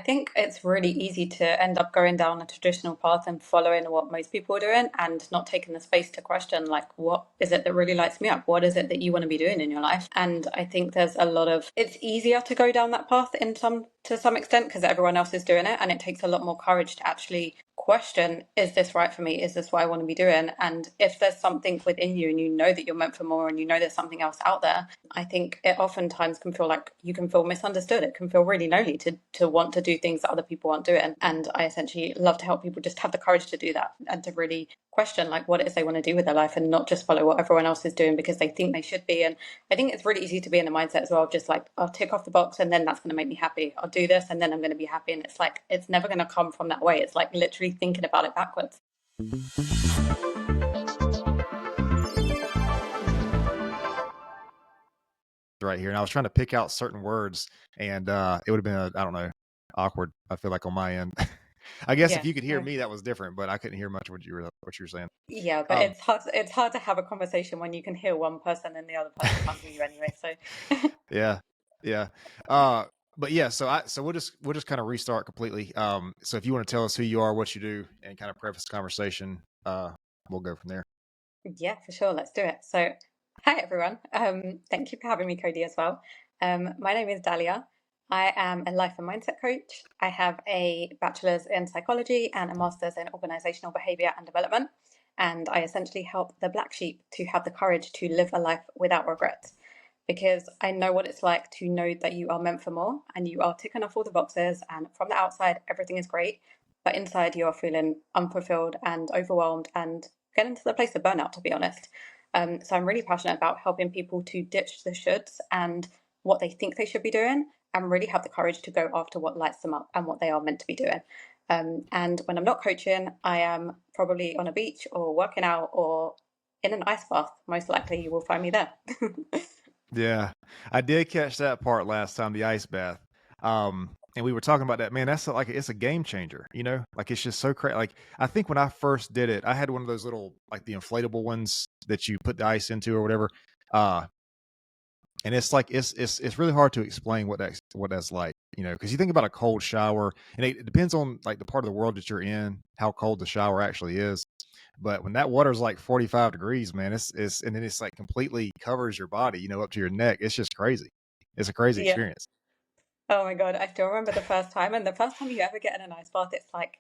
think it's really easy to end up going down a traditional path and following what most people are doing and not taking the space to question, like, what is it that really lights me up? What is it that you want to be doing in your life? And I think there's a lot of, it's easier to go down that path to some extent because everyone else is doing it. And it takes a lot more courage to actually question, is this right for me? Is this what I want to be doing? And if there's something within you and you know that you're meant for more and you know there's something else out there, I think it oftentimes can feel like you can feel misunderstood. It can feel really lonely to want to do things that other people aren't doing. And I essentially love to help people just have the courage to do that and to really question like what it is they want to do with their life and not just follow what everyone else is doing because they think they should be. And I think it's really easy to be in the mindset as well of just like, I'll tick off the box and then that's going to make me happy. I'll do this and then I'm going to be happy. And it's like, it's never going to come from that way. It's like literally thinking about it backwards. Right here, and I was trying to pick out certain words, and it would have been I don't know, awkward. I feel like on my end. I guess if you could hear me, that was different, but I couldn't hear much of what you were saying. Yeah, but it's hard to have a conversation when you can hear one person and the other person can't hear you anyway. So yeah. But yeah, so we'll just kind of restart completely. So if you want to tell us who you are, what you do, and kind of preface the conversation, we'll go from there. Yeah, for sure. Let's do it. So, hi everyone. Thank you for having me, Cody, as well. My name is Dalia. I am a life and mindset coach. I have a bachelor's in psychology and a master's in organizational behavior and development. And I essentially help the black sheep to have the courage to live a life without regrets. Because I know what it's like to know that you are meant for more and you are ticking off all the boxes. And from the outside, everything is great. But inside, you are feeling unfulfilled and overwhelmed and getting to the place of burnout, to be honest. So I'm really passionate about helping people to ditch the shoulds and what they think they should be doing and really have the courage to go after what lights them up and what they are meant to be doing. And when I'm not coaching, I am probably on a beach or working out or in an ice bath. Most likely you will find me there. Yeah, I did catch that part last time, the ice bath. And we were talking about that, man, that's like, it's a game changer, you know, like it's just so crazy. Like, I think when I first did it, I had one of those little, like the inflatable ones that you put the ice into or whatever. And it's like, it's really hard to explain what that's like, you know, cause you think about a cold shower and it depends on like the part of the world that you're in, how cold the shower actually is. But when that water's like 45 degrees, man, and then it's like completely covers your body, you know, up to your neck. It's just crazy. It's a crazy Yeah. experience. Oh my God, I still remember the first time. And the first time you ever get in an ice bath, it's like,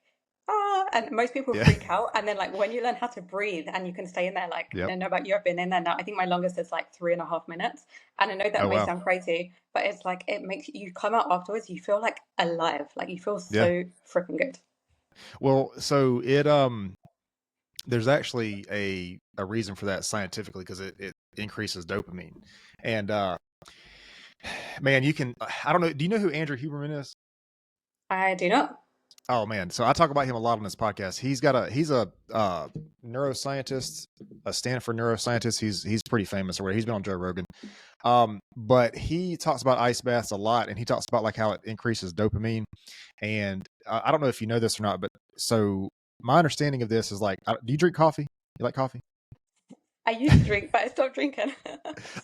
and most people freak out. And then like when you learn how to breathe and you can stay in there, like, I don't know about you, I've been in there now. I think my longest is like 3.5 minutes. And I know that may sound crazy, but it's like, it makes you come out afterwards, you feel like alive. Like you feel so freaking good. Well, so there's actually a reason for that scientifically, because it increases dopamine. And man, you can, I don't know, do you know who Andrew Huberman is? I do not. Oh man, so I talk about him a lot on this podcast. He's a neuroscientist, a Stanford neuroscientist. He's pretty famous, or he's been on Joe Rogan. But he talks about ice baths a lot, and he talks about like how it increases dopamine. And I don't know if you know this or not, but so my understanding of this is like, do you drink coffee? You like coffee? I used to drink, but I stopped drinking.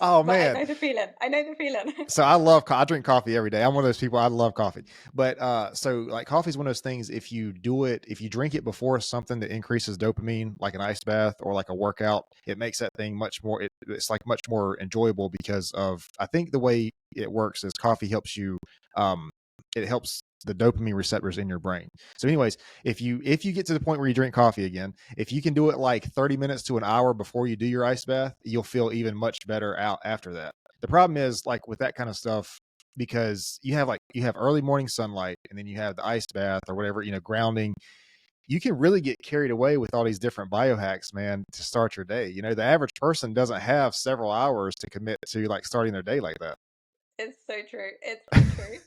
Oh man, I know the feeling. So I drink coffee every day. I'm one of those people. I love coffee. But so like coffee is one of those things. If you drink it before something that increases dopamine, like an ice bath or like a workout, it makes that thing much more. It's like much more enjoyable because of, I think the way it works is coffee helps you. It helps the dopamine receptors in your brain. So anyways, if you get to the point where you drink coffee again, if you can do it like 30 minutes to an hour before you do your ice bath, you'll feel even much better out after that. The problem is like with that kind of stuff, because you have early morning sunlight and then you have the ice bath or whatever, you know, grounding, you can really get carried away with all these different biohacks, man, to start your day. You know, the average person doesn't have several hours to commit to like starting their day like that. It's so true. It's so true.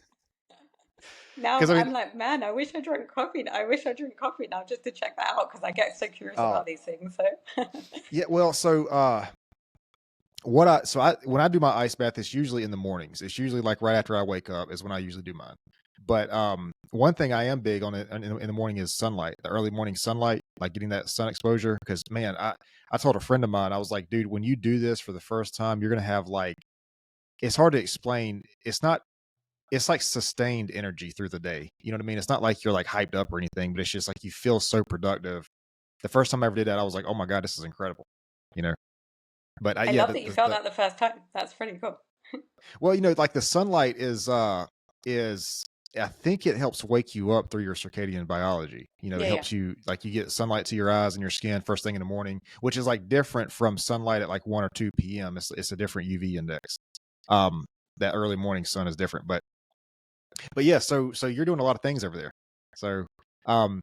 Now I'm like, man, I wish I drank coffee. I wish I drink coffee now just to check that out because I get so curious about these things. So yeah, well, so when I do my ice bath, it's usually in the mornings. It's usually like right after I wake up is when I usually do mine. But one thing I am big on it in the morning is sunlight, the early morning sunlight, like getting that sun exposure. Because man, I told a friend of mine, I was like, dude, when you do this for the first time, you're gonna have like, it's hard to explain. it's like sustained energy through the day. You know what I mean? It's not like you're like hyped up or anything, but it's just like you feel so productive. The first time I ever did that, I was like, oh my God, this is incredible. You know, but I yeah, love that you felt that the first time. That's pretty cool. well, like the sunlight is I think it helps wake you up through your circadian biology. It Yeah, yeah. helps you, like, you get sunlight to your eyes and your skin first thing in the morning, which is like different from sunlight at like 1 or 2 p.m. It's a different UV index. Um, that early morning sun is different, but yeah, so you're doing a lot of things over there. So, um,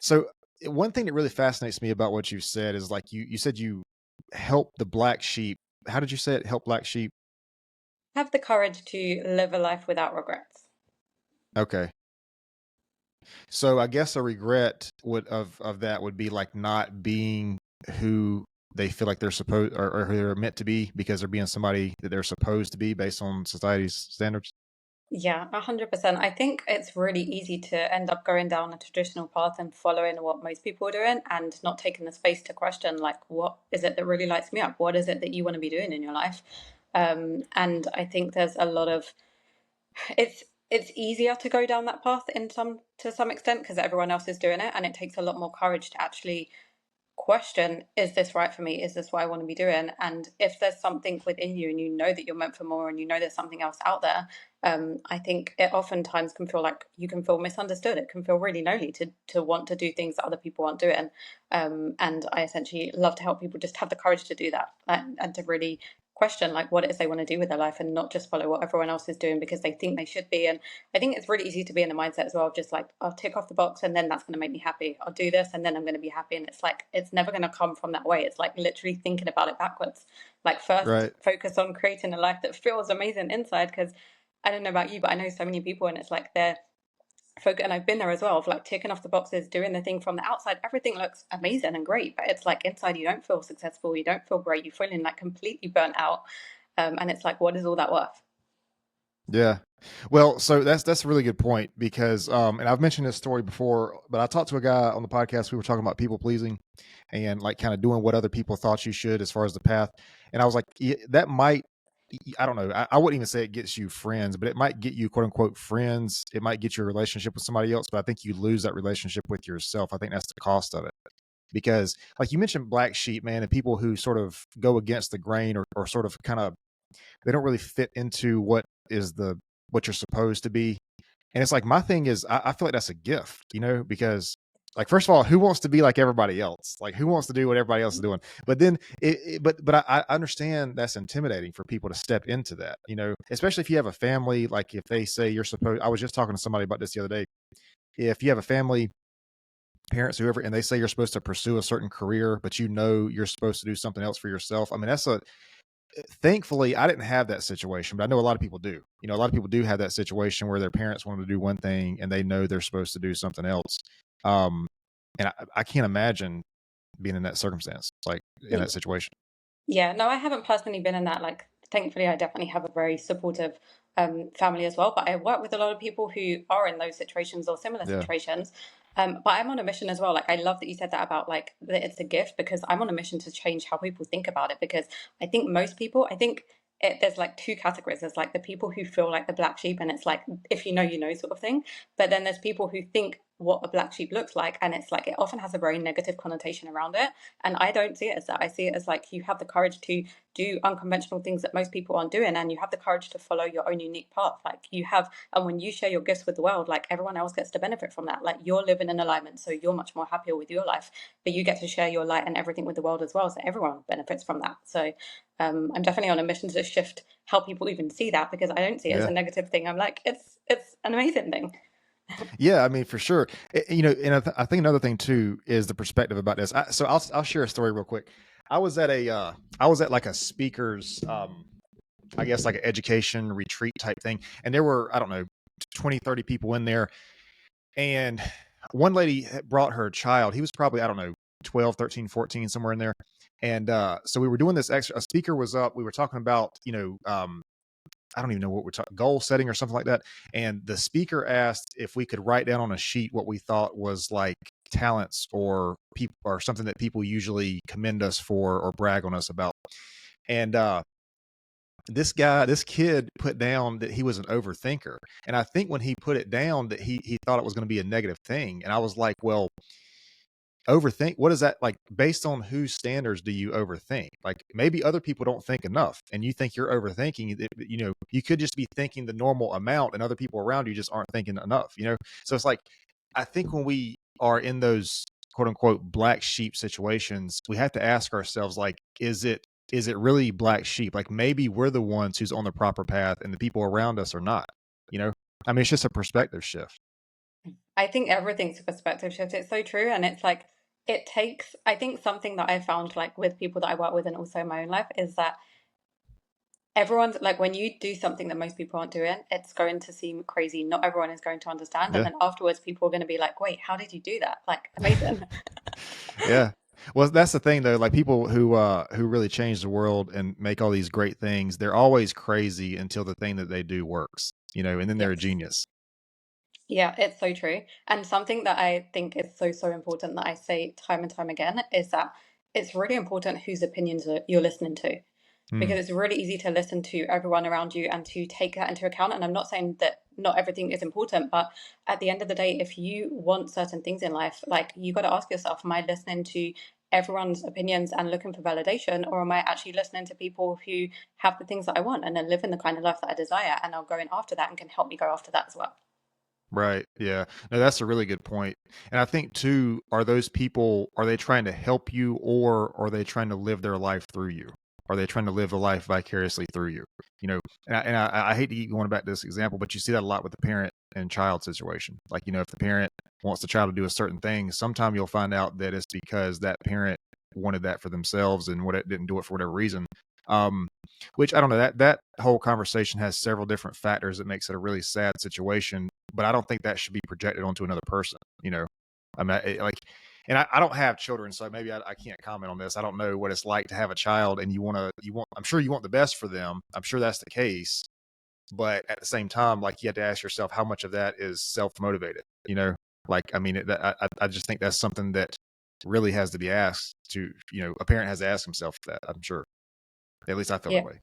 so one thing that really fascinates me about what you said is like you said you help the black sheep. How did you say it? Help black sheep? Have the courage to live a life without regrets. Okay. So I guess a regret would of that would be like not being who they feel like they're supposed or who they're meant to be because they're being somebody that they're supposed to be based on society's standards. Yeah, 100%. I think it's really easy to end up going down a traditional path and following what most people are doing and not taking the space to question, like, what is it that really lights me up? What is it that you want to be doing in your life? And I think there's a lot of it's easier to go down that path in some to some extent because everyone else is doing it, and it takes a lot more courage to actually question, is this right for me? Is this what I want to be doing? And if there's something within you and you know that you're meant for more and you know there's something else out there, I think it oftentimes can feel like you can feel misunderstood. It can feel really lonely to want to do things that other people aren't doing. And I essentially love to help people just have the courage to do that, and to really question like what it is they want to do with their life and not just follow what everyone else is doing because they think they should be. And I think it's really easy to be in the mindset as well of just like, I'll tick off the box and then that's going to make me happy. I'll do this and then I'm going to be happy. And it's like, it's never going to come from that way. It's like literally thinking about it backwards. Like, first Right. focus on creating a life that feels amazing inside. Because I don't know about you, but I know so many people and it's like they're focus, and I've been there as well, of like ticking off the boxes, doing the thing from the outside. Everything looks amazing and great, but it's like inside you don't feel successful. You don't feel great. You're feeling like completely burnt out. And it's like, what is all that worth? Yeah. Well, so that's a really good point because and I've mentioned this story before, but I talked to a guy on the podcast. We were talking about people pleasing and like kind of doing what other people thought you should as far as the path. And I was like, yeah, that might I don't know. I wouldn't even say it gets you friends, but it might get you quote unquote friends. It might get you a relationship with somebody else, but I think you lose that relationship with yourself. I think that's the cost of it. Because like you mentioned black sheep, man, and people who sort of go against the grain or sort of kind of they don't really fit into what you're supposed to be. And it's like my thing is I feel like that's a gift, because like first of all, who wants to be like everybody else? Like who wants to do what everybody else is doing? But then but I understand that's intimidating for people to step into that, especially if you have a family, like if they say you're supposed I was just talking to somebody about this the other day. If you have a family, parents, whoever, and they say you're supposed to pursue a certain career, but you're supposed to do something else for yourself. I mean, that's a thankfully I didn't have that situation, but I know a lot of people do. A lot of people do have that situation where their parents want them to do one thing and they know they're supposed to do something else. Um, and I can't imagine being in that circumstance, like in that situation. Yeah, no, I haven't personally been in that. Like, thankfully, I definitely have a very supportive family as well. But I work with a lot of people who are in those situations or similar Yeah. situations. But I'm on a mission as well. Like, I love that you said that about like that it's a gift because I'm on a mission to change how people think about it. Because I think most people, I think there's like two categories. There's like the people who feel like the black sheep, and it's like if you know, you know, sort of thing. But then there's people who think what a black sheep looks like, and it's like it often has a very negative connotation around it. And I don't see it as that. I see it as like you have the courage to do unconventional things that most people aren't doing, and you have the courage to follow your own unique path. Like you have, and when you share your gifts with the world, like everyone else gets to benefit from that. Like you're living in alignment, so you're much more happier with your life, but you get to share your light and everything with the world as well. So everyone benefits from that. So I'm definitely on a mission to shift how people even see that because I don't see it as a Yeah. negative thing. I'm like, it's an amazing thing. Yeah, I mean, for sure. And I think another thing too is the perspective about this. So I'll share a story real quick. I was at I was at like a speaker's, I guess like an education retreat type thing, and there were, I don't know, 20, 30 people in there, and one lady brought her child. He was probably, I don't know, 12, 13, 14, somewhere in there. And so we were doing this extra. A speaker was up. We were talking about, I don't even know what we're talking, goal setting or something like that. And the speaker asked if we could write down on a sheet what we thought was like talents or people or something that people usually commend us for or brag on us about. And this kid put down that he was an overthinker. And I think when he put it down that he thought it was going to be a negative thing. And I was like, well, overthink, what is that, like, based on whose standards do you overthink? Like, maybe other people don't think enough and you think you're overthinking it, you could just be thinking the normal amount and other people around you just aren't thinking enough. So it's like, I think when we are in those quote unquote black sheep situations, we have to ask ourselves, like, is it really black sheep? Like, maybe we're the ones who's on the proper path and the people around us are not, you know? I mean, it's just a perspective shift. I think everything's a perspective shift. It's so true. And it's like, it takes, I think something that I found like with people that I work with and also in my own life is that everyone's like, when you do something that most people aren't doing, it's going to seem crazy. Not everyone is going to understand. And Yeah. then afterwards, people are going to be like, wait, how did you do that? Like, amazing. Yeah. Well, that's the thing though. Like, people who really change the world and make all these great things, they're always crazy until the thing that they do works, and then they're a Yes. genius. Yeah, it's so true. And something that I think is so, so important that I say time and time again is that it's really important whose opinions you're listening to. Hmm. Because it's really easy to listen to everyone around you and to take that into account. And I'm not saying that not everything is important, but at the end of the day, if you want certain things in life, like you got to ask yourself, am I listening to everyone's opinions and looking for validation, or am I actually listening to people who have the things that I want and are living the kind of life that I desire and are going after that and can help me go after that as well? Right. Yeah. No, that's a really good point. And I think too, are those people, are they trying to help you, or are they trying to live their life through you? Are they trying to live a life vicariously through you? And I hate to keep going back to this example, but you see that a lot with the parent and child situation. Like, if the parent wants the child to do a certain thing, sometime you'll find out that it's because that parent wanted that for themselves and what it didn't do it for whatever reason. Um, which I don't know, that whole conversation has several different factors that makes it a really sad situation, but I don't think that should be projected onto another person. I mean, and I don't have children, so maybe I can't comment on this. I don't know what it's like to have a child, and I'm sure you want the best for them. I'm sure that's the case, but at the same time, like, you have to ask yourself how much of that is self motivated. Like, I mean, I just think that's something that really has to be asked a parent has to ask himself that. I'm sure. At least I feel that Yeah. way.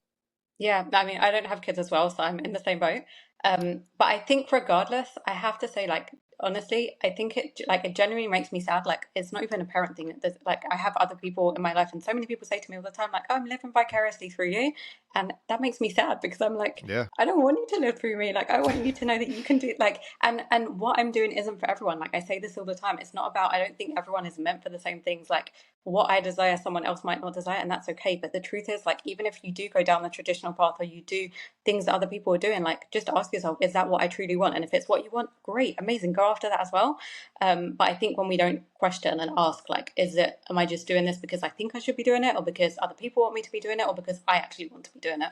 Yeah, I mean, I don't have kids as well, so I'm in the same boat. But I think regardless, I have to say, like, honestly, I think it genuinely makes me sad. Like, it's not even a parent thing. Like, I have other people in my life, and so many people say to me all the time, like, oh, I'm living vicariously through you. And that makes me sad because I'm like, Yeah. I don't want you to live through me. Like, I want you to know that you can do like, and what I'm doing isn't for everyone. Like, I say this all the time. It's not about, I don't think everyone is meant for the same things. Like, what I desire, someone else might not desire, and that's okay. But the truth is, like, even if you do go down the traditional path or you do things that other people are doing, like, just ask yourself, is that what I truly want? And if it's what you want, great, amazing, go after that as well. But I think when we don't question and ask, like, am I just doing this because I think I should be doing it, or because other people want me to be doing it, or because I actually want to be doing it?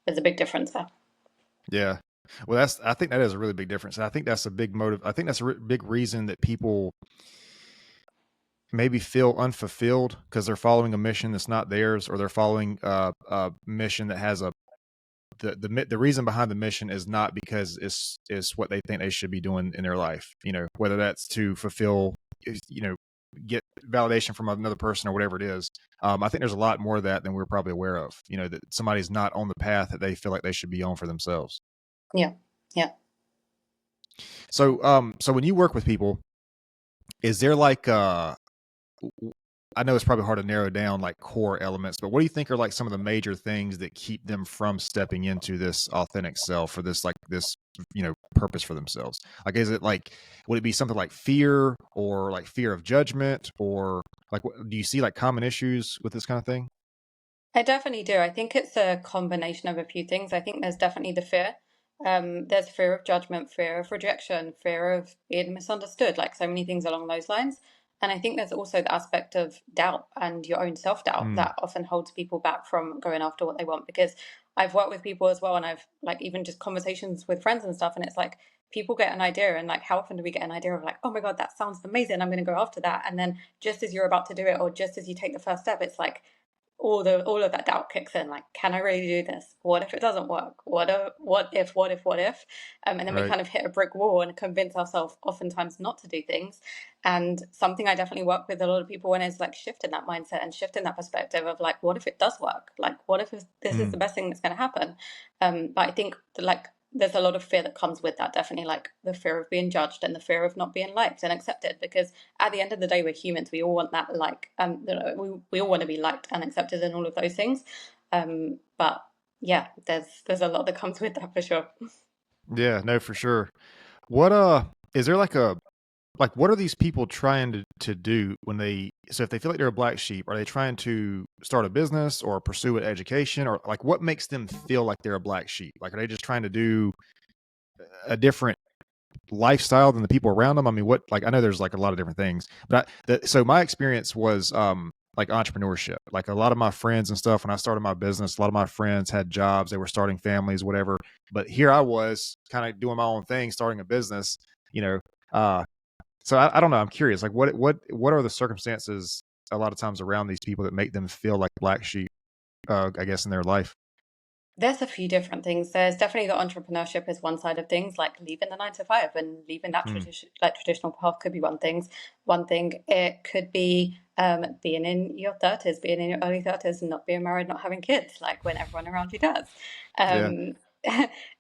There's a big difference there. Yeah. Well, I think that is a really big difference. And I think that's a big motive. I think that's a big reason that people maybe feel unfulfilled because they're following a mission that's not theirs, or they're following a mission that has the reason behind the mission is not because it's what they think they should be doing in their life. Whether that's to fulfill, you know, get validation from another person or whatever it is. I think there's a lot more of that than we're probably aware of. That somebody's not on the path that they feel like they should be on for themselves. Yeah. Yeah. So when you work with people, is there like I know it's probably hard to narrow down like core elements, but what do you think are like some of the major things that keep them from stepping into this authentic self, or this purpose for themselves? Like, is it like, would it be something like fear, or like fear of judgment, or like, do you see like common issues with this kind of thing? I definitely do. I think it's a combination of a few things. I think there's definitely the fear. There's fear of judgment, fear of rejection, fear of being misunderstood, like so many things along those lines. And I think there's also the aspect of doubt and your own self-doubt Mm, that often holds people back from going after what they want. Because I've worked with people as well, and I've like even just conversations with friends and stuff, and it's like people get an idea, and like how often do we get an idea of like, oh my God, that sounds amazing, I'm going to go after that. And then just as you're about to do it, or just as you take the first step, it's like, all of that doubt kicks in. Like, can I really do this? What if it doesn't work? What if? And then we Right. kind of hit a brick wall and convince ourselves oftentimes not to do things. And something I definitely work with a lot of people in is like shifting that mindset and shifting that perspective of like, what if it does work? Like, what if this is the Mm. best thing that's going to happen? But I think like there's a lot of fear that comes with that, definitely, like the fear of being judged and the fear of not being liked and accepted, because at the end of the day, we're humans. We all want that, like, we all want to be liked and accepted and all of those things. But yeah, there's a lot that comes with that for sure. Yeah, no, for sure. What is there like what are these people trying to do when they, so if they feel like they're a black sheep, are they trying to start a business or pursue an education, or like what makes them feel like they're a black sheep? Like are they just trying to do a different lifestyle than the people around them? I mean, what, like I know there's like a lot of different things, but so my experience was like entrepreneurship. Like a lot of my friends and stuff, when I started my business, a lot of my friends had jobs, they were starting families, whatever. But here I was kind of doing my own thing, starting a business, you know. Uh so I don't know. I'm curious. Like, what are the circumstances a lot of times around these people that make them feel like black sheep? I guess in their life. There's a few different things. There's definitely the entrepreneurship is one side of things, like leaving the 9 to 5 and leaving that Hmm. traditional path could be one thing. One thing it could be being in your 30s, being in your early 30s, and not being married, not having kids, like when everyone around you does. Yeah.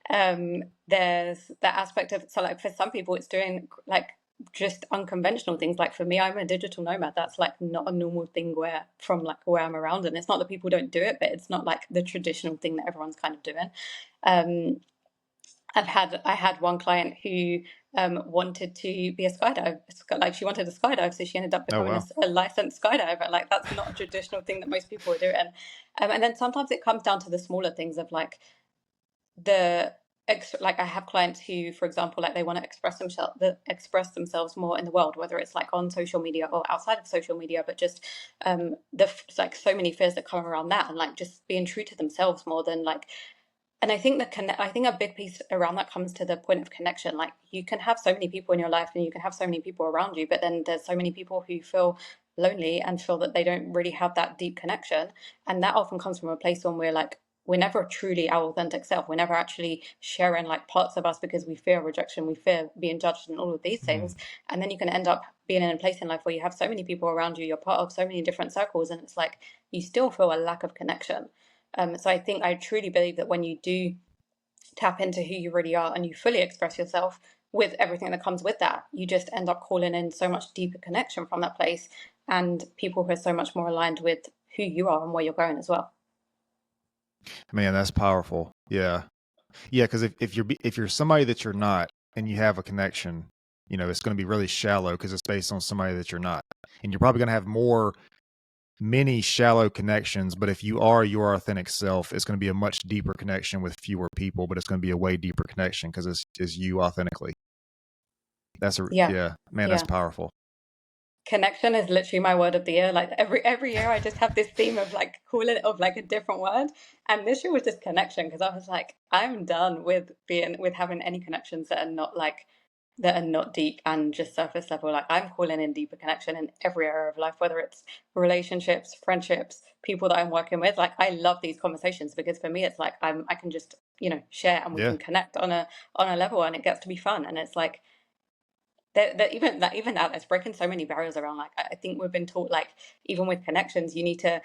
Um, there's that aspect of, so like for some people, it's doing like just unconventional things. Like for me, I'm a digital nomad. That's like not a normal thing where from like where I'm around, and it's not that people don't do it, but it's not like the traditional thing that everyone's kind of doing. um I had one client who wanted to be a skydive, like she wanted to skydive, so she ended up Oh becoming wow. a licensed skydiver. Like that's not a traditional thing that most people are doing. And then sometimes it comes down to the smaller things of like the like I have clients who, for example, like they want to express themselves more in the world, whether it's like on social media or outside of social media, but just like so many fears that come around that, and like just being true to themselves more than like. And I think I think a big piece around that comes to the point of connection. Like you can have so many people in your life and you can have so many people around you, but then there's so many people who feel lonely and feel that they don't really have that deep connection. And that often comes from a place when we're never truly our authentic self. We're never actually sharing like parts of us because we fear rejection, we fear being judged, and all of these Hmm. things. And then you can end up being in a place in life where you have so many people around you, you're part of so many different circles, and it's like you still feel a lack of connection. So I think I truly believe that when you do tap into who you really are and you fully express yourself with everything that comes with that, you just end up calling in so much deeper connection from that place, and people who are so much more aligned with who you are and where you're going as well. Man, that's powerful. Yeah. Yeah, because if you're somebody that you're not and you have a connection, you know, it's going to be really shallow because it's based on somebody that you're not, and you're probably going to have many shallow connections. But if you are your authentic self, it's going to be a much deeper connection with fewer people, but it's going to be a way deeper connection because it's you authentically. Yeah, Yeah, man, that's yeah. powerful. Connection is literally my word of the year. Like every year, I just have this theme of like calling it of like a different word. And this year was just connection, because I was like, I'm done with having any connections that are not deep and just surface level. Like I'm calling in deeper connection in every area of life, whether it's relationships, friendships, people that I'm working with. Like I love these conversations because for me, it's like I can just share, and we Yeah, can connect on a level, and it gets to be fun. And it's like even that, it's breaking so many barriers around. Like I think we've been taught, like even with connections, you need to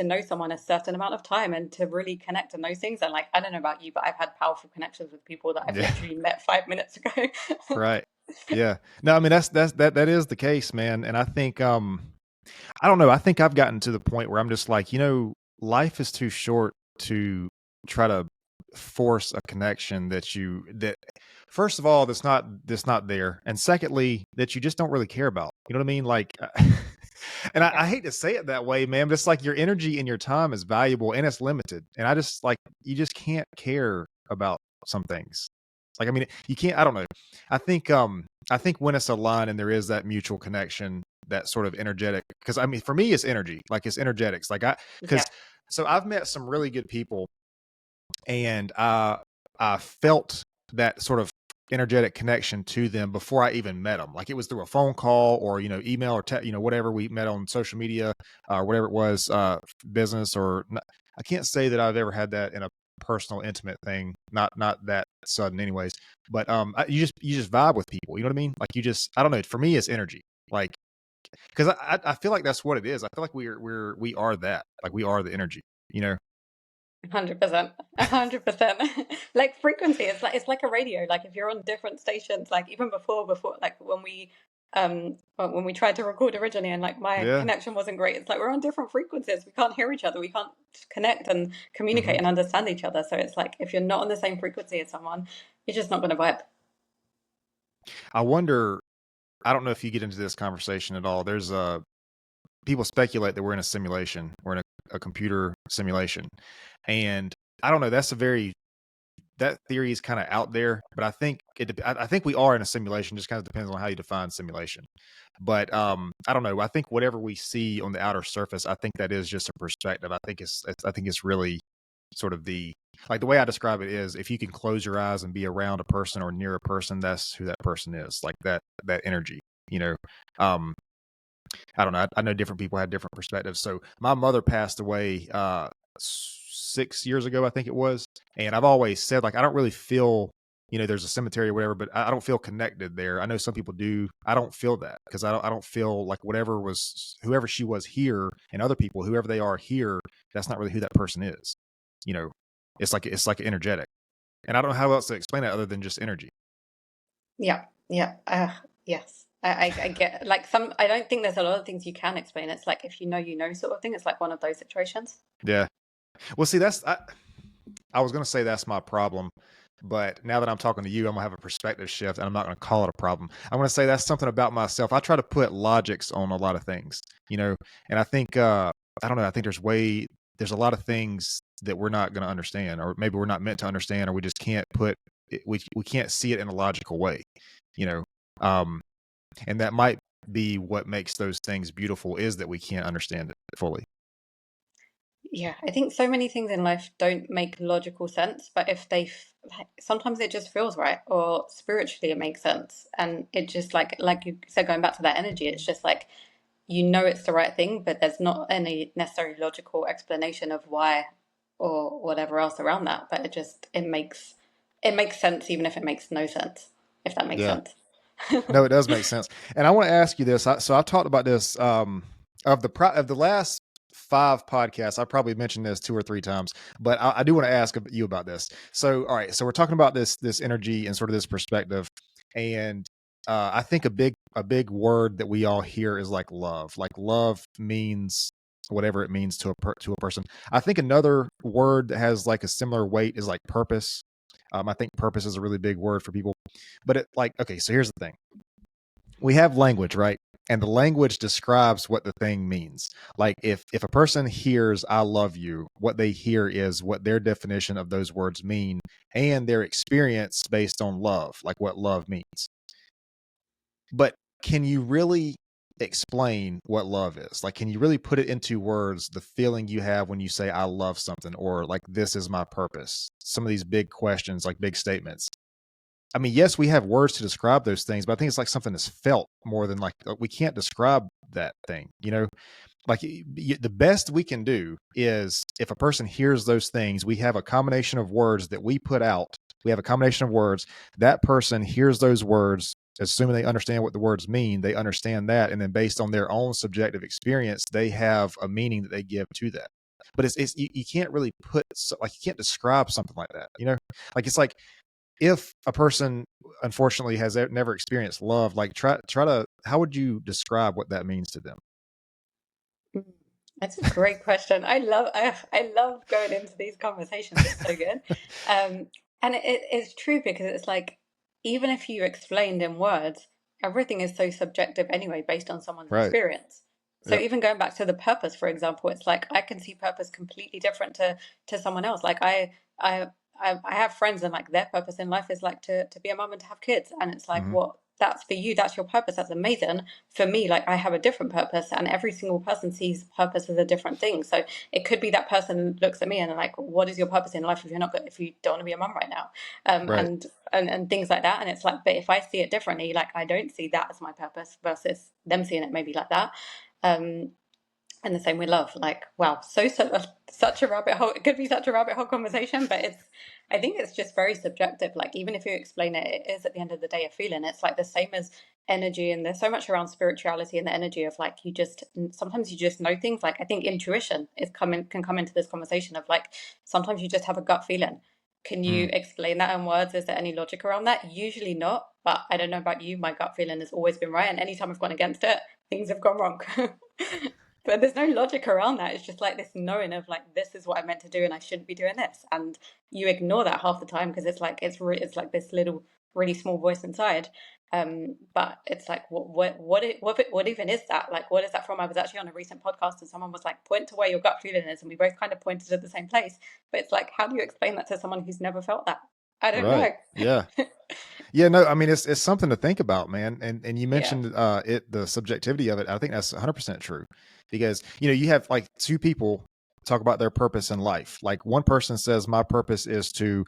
know someone a certain amount of time and to really connect and those things. And like I don't know about you, but I've had powerful connections with people that I've yeah, literally met 5 minutes ago. right. Yeah, no, I mean that is the case, man. And I think I don't know. I think I've gotten to the point where I'm just like, life is too short to try to force a connection that first of all that's not there, and secondly that you just don't really care about. You know what I mean? Like, and I Yeah, hate to say it that way, man, but it's like your energy and your time is valuable and it's limited, and I just like you just can't care about some things. Like, I mean, you can't. I don't know. I think when it's aligned and there is that mutual connection, that sort of energetic, because I mean for me it's energy, like it's energetics, like because yeah, so I've met some really good people, and I felt that sort of energetic connection to them before I even met them. Like it was through a phone call or, email or, whatever we met on social media or whatever it was, business or I can't say that I've ever had that in a personal, intimate thing. Not that sudden anyways, but, you just vibe with people. You know what I mean? Like I don't know. For me, it's energy. Like, cause I feel like that's what it is. I feel like we are that, like we are the energy, you know? 100%, 100%. Like frequency, it's like a radio. Like if you're on different stations, like even before, like when we tried to record originally, and like my Yeah. connection wasn't great. It's like we're on different frequencies. We can't hear each other. We can't connect and Hmm. communicate and understand each other. So it's like if you're not on the same frequency as someone, you're just not going to vibe. I wonder, I don't know if you get into this conversation at all. There's people speculate that we're in a simulation. We're in a computer simulation. And I don't know, that theory is kind of out there, but I think we are in a simulation. Just kind of depends on how you define simulation. But I don't know. I think whatever we see on the outer surface, I think that is just a perspective. I think it's really sort of the way I describe it is if you can close your eyes and be around a person or near a person, that's who that person is. Like that energy, you know. Um, I don't know. I know different people had different perspectives. So my mother passed away 6 years ago, I think it was. And I've always said, like, I don't really feel, there's a cemetery or whatever, but I don't feel connected there. I know some people do. I don't feel that because I don't feel like whoever she was here and other people, whoever they are here, that's not really who that person is. You know, it's like energetic. And I don't know how else to explain it other than just energy. Yeah, yeah, yes. I get like some. I don't think there's a lot of things you can explain. It's like if you know, sort of thing. It's like one of those situations. Yeah. Well, see, I was going to say that's my problem, but now that I'm talking to you, I'm going to have a perspective shift and I'm not going to call it a problem. I'm going to say that's something about myself. I try to put logics on a lot of things, and I think, I don't know, I think there's a lot of things that we're not going to understand, or maybe we're not meant to understand, or we just can't we can't see it in a logical way, you know, um, and that might be what makes those things beautiful is that we can't understand it fully. Yeah, I think so many things in life don't make logical sense, but if like, sometimes it just feels right, or spiritually it makes sense, and it just like you said, going back to that energy, it's just like it's the right thing, but there's not any necessary logical explanation of why or whatever else around that. But it makes sense, even if it makes no sense, if that makes Yeah. sense. No, it does make sense. And I want to ask you this. So I've talked about this of the last 5 podcasts. I probably mentioned this 2 or 3 times, but I do want to ask you about this. So, all right. So we're talking about this energy and sort of this perspective, and I think a big word that we all hear is like love. Like love means whatever it means to a person. I think another word that has like a similar weight is like purpose. I think purpose is a really big word for people, but okay. So here's the thing: we have language, right? And the language describes what the thing means. Like if a person hears "I love you," what they hear is what their definition of those words mean, and their experience based on love, like what love means. But can you really explain what love is? Like, can you really put it into words, the feeling you have when you say "I love something," or like "this is my purpose"? Some of these big questions, like big statements. I mean, yes, we have words to describe those things, but I think it's like something that's felt more than like we can't describe that thing, Like the best we can do is if a person hears those things, we have a combination of words that we put out. We have a combination of words. That person hears those words, assuming they understand what the words mean, they understand that. And then based on their own subjective experience, they have a meaning that they give to that. But you can't really like, you can't describe something like that, Like, it's like, if a person unfortunately has never experienced love, like try to how would you describe what that means to them? Mm. That's a great question. I love going into these conversations. It's so good. Um, and it's true because it's like even if you explained in words, everything is so subjective anyway, based on someone's Right. experience. So Yep. even going back to the purpose, for example, it's like I can see purpose completely different to someone else. Like I have friends and like their purpose in life is like to be a mum and to have kids, and it's like Hmm. what that's for you, that's your purpose, that's amazing. For me, like, I have a different purpose, and every single person sees purpose as a different thing. So it could be that person looks at me and they're like, what is your purpose in life if you're not good, if you don't want to be a mum right now? Right. And things like that. And it's like, but if I see it differently, like, I don't see that as my purpose versus them seeing it maybe like that. um and the same with love. Like, wow, such a rabbit hole. It could be such a rabbit hole conversation, but I think it's just very subjective. Like, even if you explain it, it is at the end of the day a feeling. It's like the same as energy, and there's so much around spirituality and the energy of, like, you just sometimes you just know things. Like, I think intuition can come into this conversation of, like, sometimes you just have a gut feeling. Can you explain that in words? Is there any logic around that? Usually not, but I don't know about you. My gut feeling has always been right, and anytime I've gone against it, things have gone wrong. But there's no logic around that. It's just like this knowing of, like, this is what I'm meant to do and I shouldn't be doing this. And you ignore that half the time because it's like it's like this little really small voice inside. But it's like, what even is that? Like, what is that from? I was actually on a recent podcast and someone was like, point to where your gut feeling is, and we both kind of pointed at the same place. But it's like, how do you explain that to someone who's never felt that? I don't Right. know. Yeah. Yeah, no, I mean, it's something to think about, man. And you Yeah. mentioned the subjectivity of it. I think that's 100% true, because you have like two people talk about their purpose in life. Like, one person says, my purpose is to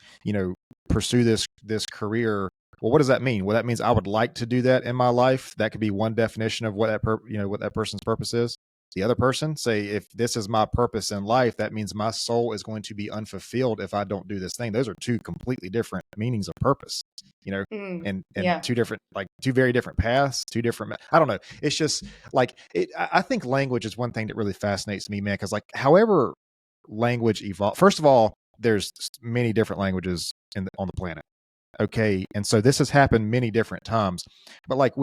pursue this career. Well, what does that mean? Well, that means I would like to do that in my life. That could be one definition of what what that person's purpose is. The other person say, if this is my purpose in life, that means my soul is going to be unfulfilled if I don't do this thing. Those are two completely different meanings of purpose, and Yeah. two very different paths, two different. I don't know. It's just like I think language is one thing that really fascinates me, man. Because, like, however language evolve. First of all, there's many different languages on the planet. Okay, and so this has happened many different times, but like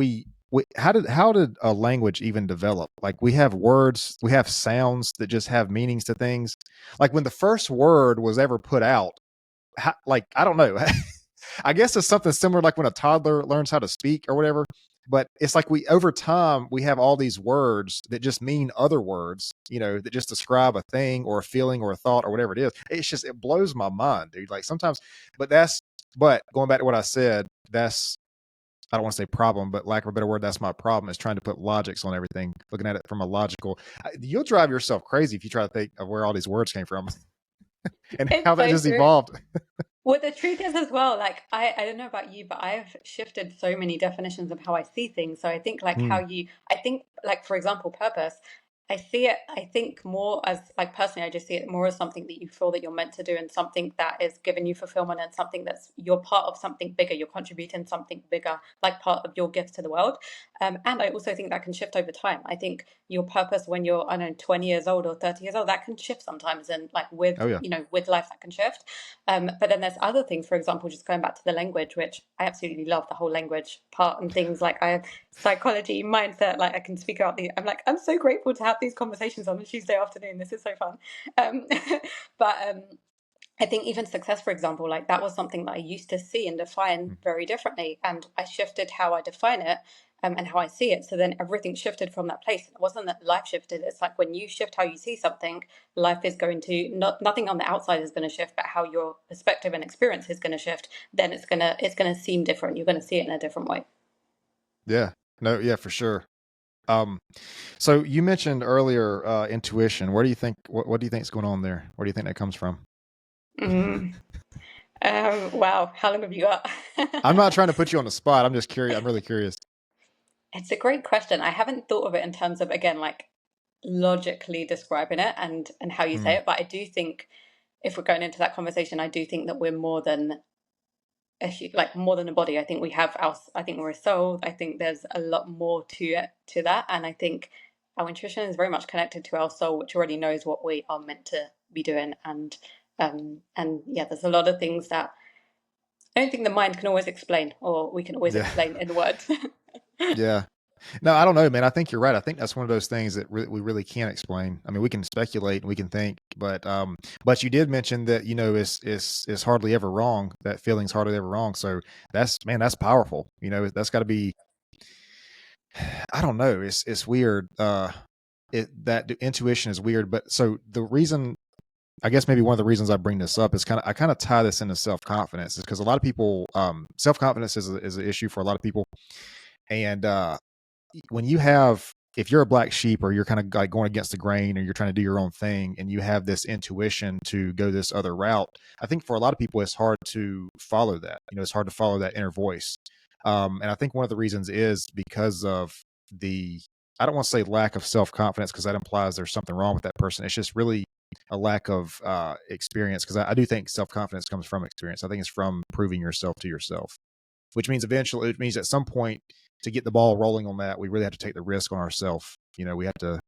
how did a language even develop? Like, we have words, we have sounds that just have meanings to things. Like, when the first word was ever put out, like, I don't know. I guess it's something similar, like when a toddler learns how to speak or whatever. But it's like, over time we have all these words that just mean other words, that just describe a thing or a feeling or a thought or whatever it is. It blows my mind, dude. Like, sometimes, but going back to what I said, I don't want to say problem, but lack of a better word, that's my problem, is trying to put logics on everything, looking at it from a logical. You'll drive yourself crazy if you try to think of where all these words came from and how It's that so just true. evolved. Well, the truth is as well, like, I don't know about you, but I've shifted so many definitions of how I see things. So I think, like, Mm, I think, like, for example, purpose, I see it, I think, more as, like, personally, I just see it more as something that you feel that you're meant to do, and something that is giving you fulfillment, and something that's, you're part of something bigger, you're contributing something bigger, like part of your gift to the world. And I also think that can shift over time. I think your purpose when you're, I don't know, 20 years old or 30 years old, that can shift sometimes. And, like, oh yeah. with life, that can shift. But then there's other things, for example, just going back to the language, which I absolutely love the whole language part and things. Like, I have psychology, mindset, like, I can speak out I'm so grateful to have these conversations on a Tuesday afternoon. This is so fun. Um, but I think even success, for example, like, that was something that I used to see and define Mm, very differently. And I shifted how I define it, and how I see it. So then everything shifted from that place. It wasn't that life shifted. It's like, when you shift how you see something, life is going to, nothing on the outside is going to shift, but how your perspective and experience is going to shift. Then it's gonna seem different. You're going to see it in a different way. yeah. No, yeah, for sure. Um, so you mentioned earlier intuition. Where do you think what do you think is going on there? Where do you think that comes from? Mm. Wow. How long have you got? I'm not trying to put you on the spot. I'm just curious. I'm really curious. It's a great question. I haven't thought of it in terms of, again, like, logically describing it and how you say Mm, it, but I do think, if we're going into that conversation, I do think that we're more than like, more than a body. I think we have I think we're a soul. I think there's a lot more to it, to that, and I think our intuition is very much connected to our soul, which already knows what we are meant to be doing. And yeah, there's a lot of things that I don't think the mind can always explain, or we can always yeah. explain in words. Yeah. No, I don't know, man. I think you're right. I think that's one of those things that we really can't explain. I mean, we can speculate and we can think, but you did mention that it's hardly ever wrong. That feeling's hardly ever wrong. So that's powerful. That's got to be. I don't know. It's weird. That intuition is weird. But so the reason, I guess maybe one of the reasons I bring this up is I kind of tie this into self confidence, is because a lot of people, self confidence is an issue for a lot of people. And when you have, if you're a black sheep or you're kind of like going against the grain or you're trying to do your own thing and you have this intuition to go this other route, I think for a lot of people it's hard to follow that. It's hard to follow that inner voice. And I think one of the reasons is because of the, I don't want to say lack of self-confidence, because that implies there's something wrong with that person. It's just really a lack of experience, because I do think self-confidence comes from experience. I think it's from proving yourself to yourself, which means eventually, it means at some point, to get the ball rolling on that, we really have to take the risk on ourselves. We have to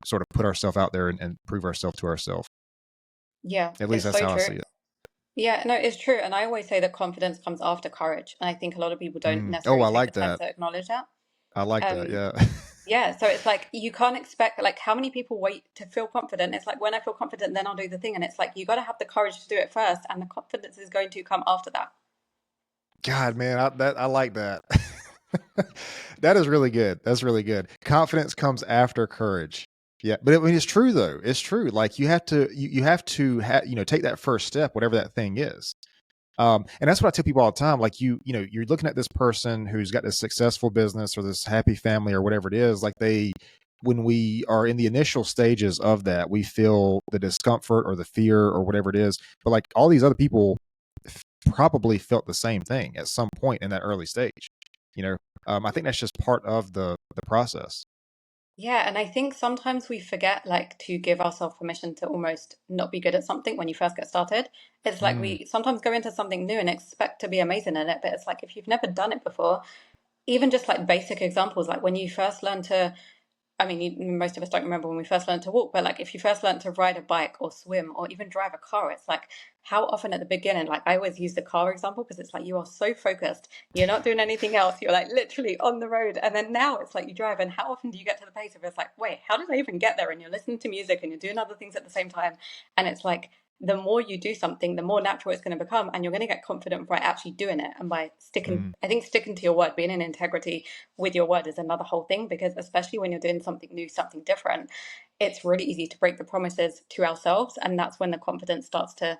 sort of put ourselves out there and prove ourselves to ourselves. Yeah, At least it's that's so how I true. see it. Yeah, no, it's true. And I always say that confidence comes after courage. And I think a lot of people don't Oh, necessarily I take the like time that. to acknowledge that. I like that. Um, Yeah. yeah, so it's like you can't expect, like, how many people wait to feel confident? It's like, when I feel confident, then I'll do the thing. And it's like, you got to have the courage to do it first, and the confidence is going to come after that. God, man, I like that. That is really good. That's really good. Confidence comes after courage. Yeah, but I mean, it's true though. It's true. Like you have to take that first step, whatever that thing is. And that's what I tell people all the time. Like you're looking at this person who's got this successful business or this happy family or whatever it is. Like when we are in the initial stages of that, we feel the discomfort or the fear or whatever it is. But like all these other people probably felt the same thing at some point in that early stage. You know, I think that's just part of the process. Yeah, and I think sometimes we forget, like, to give ourselves permission to almost not be good at something when you first get started. It's like Mm, we sometimes go into something new and expect to be amazing in it, but it's like if you've never done it before, even just like basic examples, like when you first learn to, I mean, most of us don't remember when we first learned to walk, but like if you first learned to ride a bike or swim or even drive a car, it's like how often at the beginning, like I always use the car example because it's like you are so focused, you're not doing anything else, you're like literally on the road. And then now it's like you drive, and how often do you get to the place of it's like, wait, how did I even get there? And you're listening to music and you're doing other things at the same time. And it's like the more you do something, the more natural it's going to become, and you're going to get confident by actually doing it and by sticking. mm, I think sticking to your word, being in integrity with your word is another whole thing, because especially when you're doing something new, something different, it's really easy to break the promises to ourselves, and that's when the confidence starts to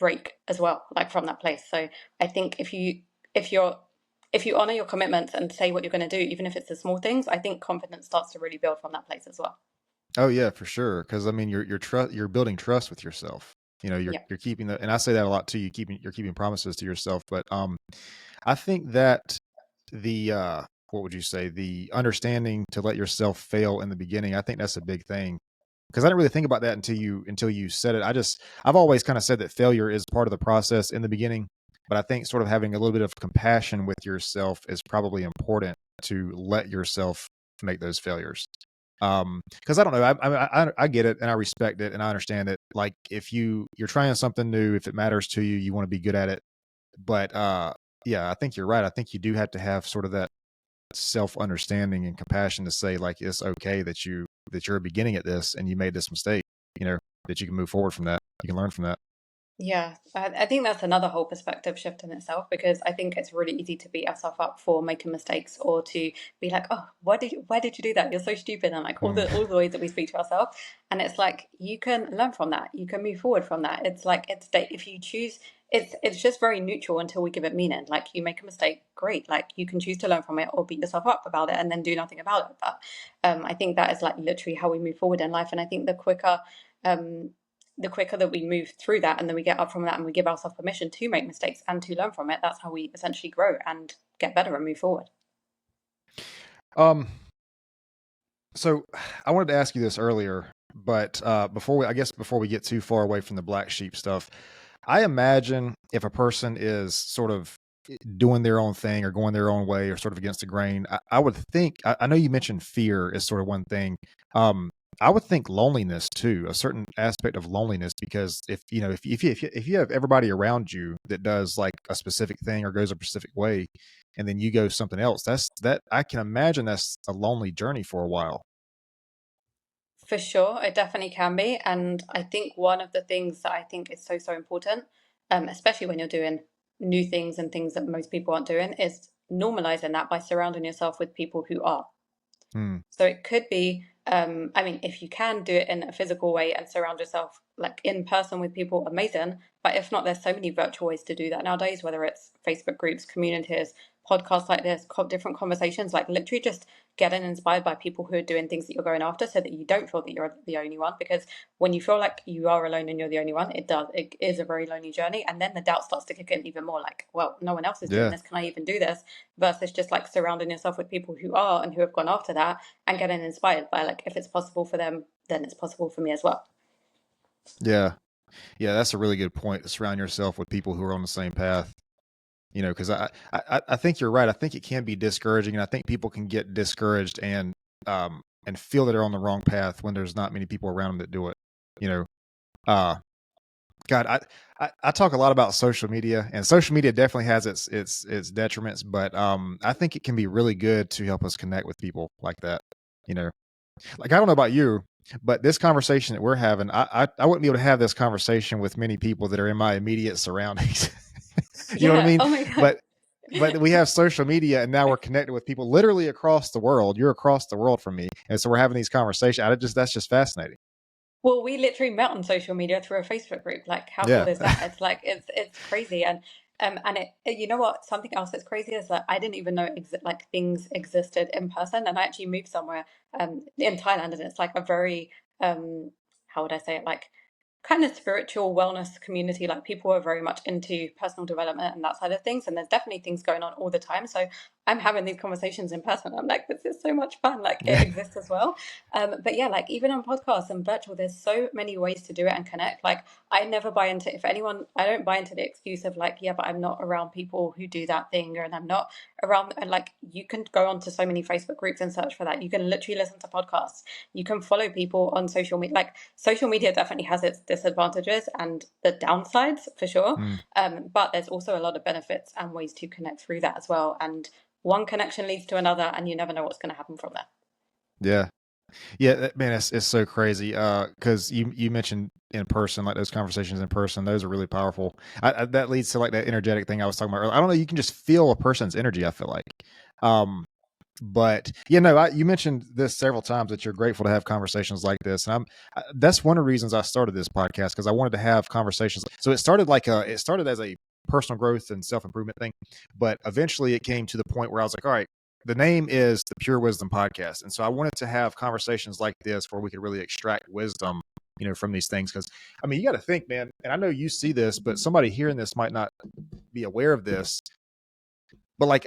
break as well, like from that place. So I think if you're if you honor your commitments and say what you're going to do, even if it's the small things, I think confidence starts to really build from that place as well. oh yeah, for sure. Because I mean, you're building trust with yourself. Yeah. You're keeping the, and I say that a lot too. You're keeping promises to yourself. But I think that the what would you say, the understanding to let yourself fail in the beginning, I think that's a big thing, because I didn't really think about that until you said it. I've always kind of said that failure is part of the process in the beginning, but I think sort of having a little bit of compassion with yourself is probably important, to let yourself make those failures. Because I don't know, I get it and I respect it and I understand it. Like if you're trying something new, if it matters to you, you want to be good at it. But yeah, I think you're right. I think you do have to have sort of that self understanding and compassion to say, like, it's okay that you're beginning at this and you made this mistake. You know, that you can move forward from that. You can learn from that. Yeah, I think that's another whole perspective shift in itself, because I think it's really easy to beat ourselves up for making mistakes, or to be like, oh, why did you do that? You're so stupid, and like Mm, all the ways that we speak to ourselves. And it's like you can learn from that, you can move forward from that. It's like if you choose, it's just very neutral until we give it meaning. Like you make a mistake, great. Like you can choose to learn from it or beat yourself up about it and then do nothing about it. But I think that is like literally how we move forward in life. And I think um, the quicker that we move through that and then we get up from that and we give ourselves permission to make mistakes and to learn from it, that's how we essentially grow and get better and move forward. um, so I wanted to ask you this earlier, but before we get too far away from the black sheep stuff, I imagine if a person is sort of doing their own thing or going their own way or sort of against the grain, I would think, I know you mentioned fear is sort of one thing. Um, I would think loneliness too, a certain aspect of loneliness, because if you have everybody around you that does like a specific thing or goes a specific way, and then you go something else, that I can imagine that's a lonely journey for a while. For sure, it definitely can be. And I think one of the things that I think is so, so important, especially when you're doing new things and things that most people aren't doing, is normalizing that by surrounding yourself with people who are. Hmm. So it could be, I mean, if you can do it in a physical way and surround yourself like in person with people, amazing. But if not, there's so many virtual ways to do that nowadays, whether it's Facebook groups, communities, podcasts like this, different conversations, like literally just getting inspired by people who are doing things that you're going after, so that you don't feel that you're the only one. Because when you feel like you are alone and you're the only one, it is a very lonely journey. And then the doubt starts to kick in even more, like, well, no one else is doing Yeah. this. Can I even do this? Versus just like surrounding yourself with people who are and who have gone after that, and getting inspired by, like, if it's possible for them, then it's possible for me as well. Yeah. Yeah. That's a really good point, to surround yourself with people who are on the same path. Because I think you're right. I think it can be discouraging, and I think people can get discouraged and feel that they're on the wrong path when there's not many people around them that do it. You know, uh, God, I talk a lot about social media, and social media definitely has its detriments, but I think it can be really good to help us connect with people like that. You know, like, I don't know about you, but this conversation that we're having, I wouldn't be able to have this conversation with many people that are in my immediate surroundings. You know what I Yeah. mean? Oh my God. But we have social media, and now we're connected with people literally across the world. You're across the world from me, and so we're having these conversations. That's just fascinating. Well, we literally met on social media through a Facebook group. Like, how cool Yeah. is that? It's like it's crazy, and you know what? Something else that's crazy is that I didn't even know like things existed in person, and I actually moved somewhere in Thailand, and it's like a very how would I say it, like kind of spiritual wellness community. Like, people are very much into personal development and that side of things, and there's definitely things going on all the time. So I'm having these conversations in person. I'm like, this is so much fun. Like, it Yeah. exists as well. But yeah, like even on podcasts and virtual, there's so many ways to do it and connect. Like, I never buy into, if anyone, I don't buy into the excuse of like, yeah, but I'm not around people who do that thing, and I'm not around. And like, you can go onto so many Facebook groups and search for that. You can literally listen to podcasts. You can follow people on social media. Like, social media definitely has its disadvantages and the downsides for sure. Mm, But there's also a lot of benefits and ways to connect through that as well. And one connection leads to another, and you never know what's going to happen from there. yeah. Yeah, man, it's so crazy. Because you mentioned in person, like those conversations in person, those are really powerful. That leads to like that energetic thing I was talking about earlier. I don't know, you can just feel a person's energy, I feel like. Um, but yeah, no, you mentioned this several times, that you're grateful to have conversations like this, and that's one of the reasons I started this podcast, because I wanted to have conversations. So it started as a personal growth and self improvement thing, but eventually it came to the point where I was like, all right, the name is the Pure Wisdom Podcast, and so I wanted to have conversations like this where we could really extract wisdom, from these things. Because I mean, you got to think, man, and I know you see this, but somebody hearing this might not be aware of this. But like,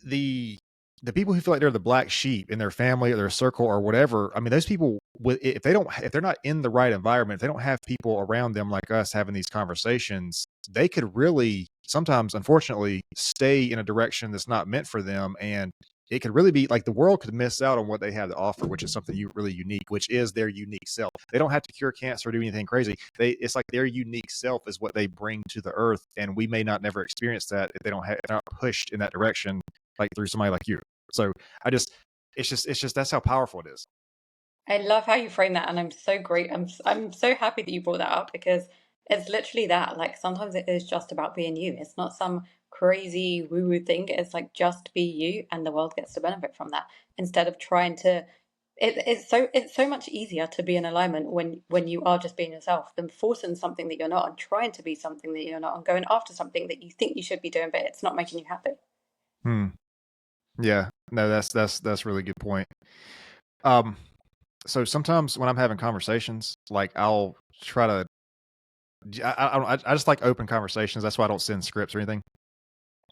the the people who feel like they're the black sheep in their family or their circle or whatever, I mean, those people, if they're not in the right environment, if they don't have people around them like us having these conversations, they could really sometimes, unfortunately, stay in a direction that's not meant for them. And it could really be like the world could miss out on what they have to offer, which is something really unique, which is their unique self. They don't have to cure cancer or do anything crazy. It's like their unique self is what they bring to the earth, and we may not never experience that if they're not pushed in that direction, like through somebody like you. So I just, it's just that's how powerful it is. I love how you frame that, and I'm so great. I'm so happy that you brought that up, because it's literally that. Like, sometimes it is just about being you. It's not some crazy woo-woo thing. It's like, just be you, and the world gets to benefit from that, instead of trying to. It's so much easier to be in alignment when you are just being yourself, than forcing something that you're not, and trying to be something that you're not, and going after something that you think you should be doing, but it's not making you happy. Hmm. Yeah. No, that's really good point. Um. So sometimes when I'm having conversations, like I'll try to, I just like open conversations. That's why I don't send scripts or anything.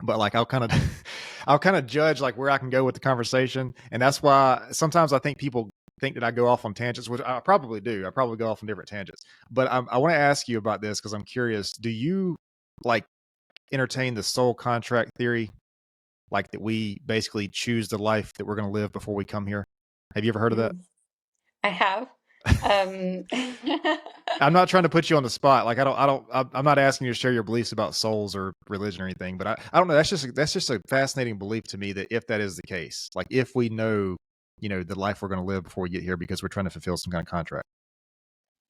But like I'll kind of, I'll kind of judge like where I can go with the conversation, and that's why sometimes I think people think that I go off on tangents, which I probably do. I probably go off on different tangents. But I want to ask you about this because I'm curious. Do you like entertain the soul contract theory, like that we basically choose the life that we're going to live before we come here? Have you ever heard of that? Mm, I have. Um, I'm not trying to put you on the spot. Like I'm not asking you to share your beliefs about souls or religion or anything, but I don't know. That's just a fascinating belief to me, that if that is the case, like if we know, the life we're going to live before we get here because we're trying to fulfill some kind of contract.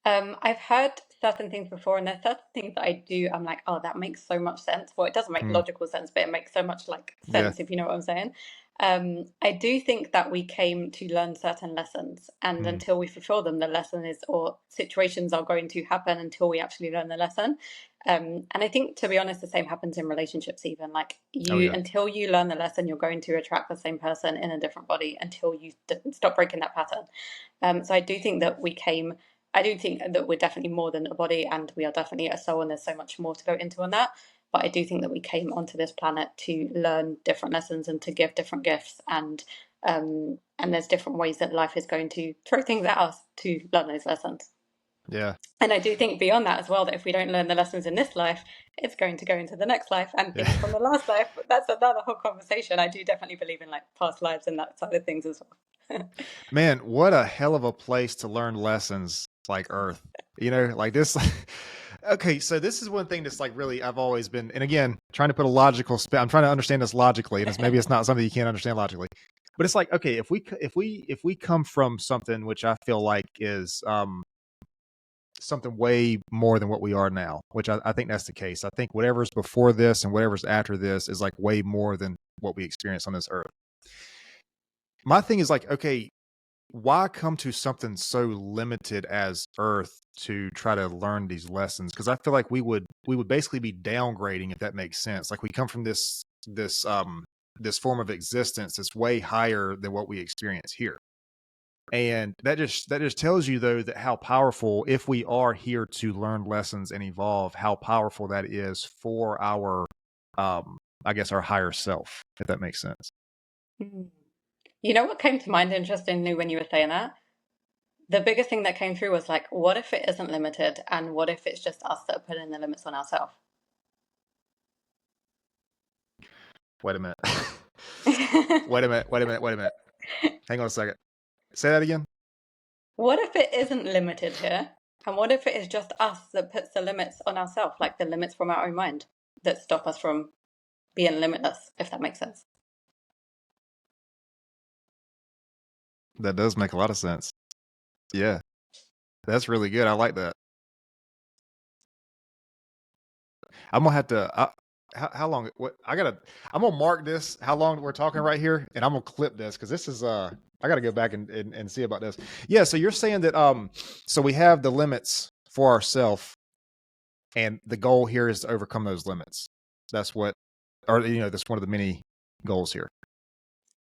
I've heard certain things before, and there's certain things that I do. I'm like, oh, that makes so much sense. Well, it doesn't make Mm, logical sense, but it makes so much like yeah. sense, if you know what I'm saying. I do think that we came to learn certain lessons, and Mm, until we fulfill them, the lesson is, or situations are going to happen until we actually learn the lesson. And I think, to be honest, the same happens in relationships even. Like Oh you, yeah. until you learn the lesson, you're going to attract the same person in a different body until you stop breaking that pattern. So I do think that I do think that we're definitely more than a body, and we are definitely a soul, and there's so much more to go into on that. But I do think that we came onto this planet to learn different lessons and to give different gifts, and there's different ways that life is going to throw things at us to learn those lessons. Yeah. And I do think beyond that as well, that if we don't learn the lessons in this life, it's going to go into the next life and Yeah. things from the last life. But that's another whole conversation. I do definitely believe in like past lives and that side of things as well. Man, what a hell of a place to learn lessons like Earth. You know, like this. Okay, so this is one thing that's like really I've always been, and again, trying to put a logical spin. I'm trying to understand this logically, and maybe it's not something you can't understand logically. But it's like, okay, if we come from something which I feel like is something way more than what we are now, which I think that's the case. I think whatever's before this and whatever's after this is like way more than what we experience on this earth. My thing is like, okay, why come to something so limited as earth to try to learn these lessons? Because I feel like we would basically be downgrading, if that makes sense. Like we come from this form of existence that's way higher than what we experience here. And that just tells you though that how powerful, if we are here to learn lessons and evolve, how powerful that is for our I guess our higher self, if that makes sense. Mm. You know what came to mind interestingly when you were saying that? The biggest thing that came through was like, what if it isn't limited? And what if it's just us that are putting the limits on ourselves? Wait a minute. Wait a minute. Wait a minute. Wait a minute. Hang on a second. Say that again. What if it isn't limited here? And what if it is just us that puts the limits on ourselves, like the limits from our own mind that stop us from being limitless, if that makes sense? That does make a lot of sense. Yeah. That's really good. I like that. I'm gonna have to. How long? What I gotta? I'm gonna mark this. How long we're talking right here, and I'm gonna clip this because this is. I gotta go back and see about this. Yeah. So you're saying that. So we have the limits for ourselves, and the goal here is to overcome those limits. That's what, or that's one of the many goals here.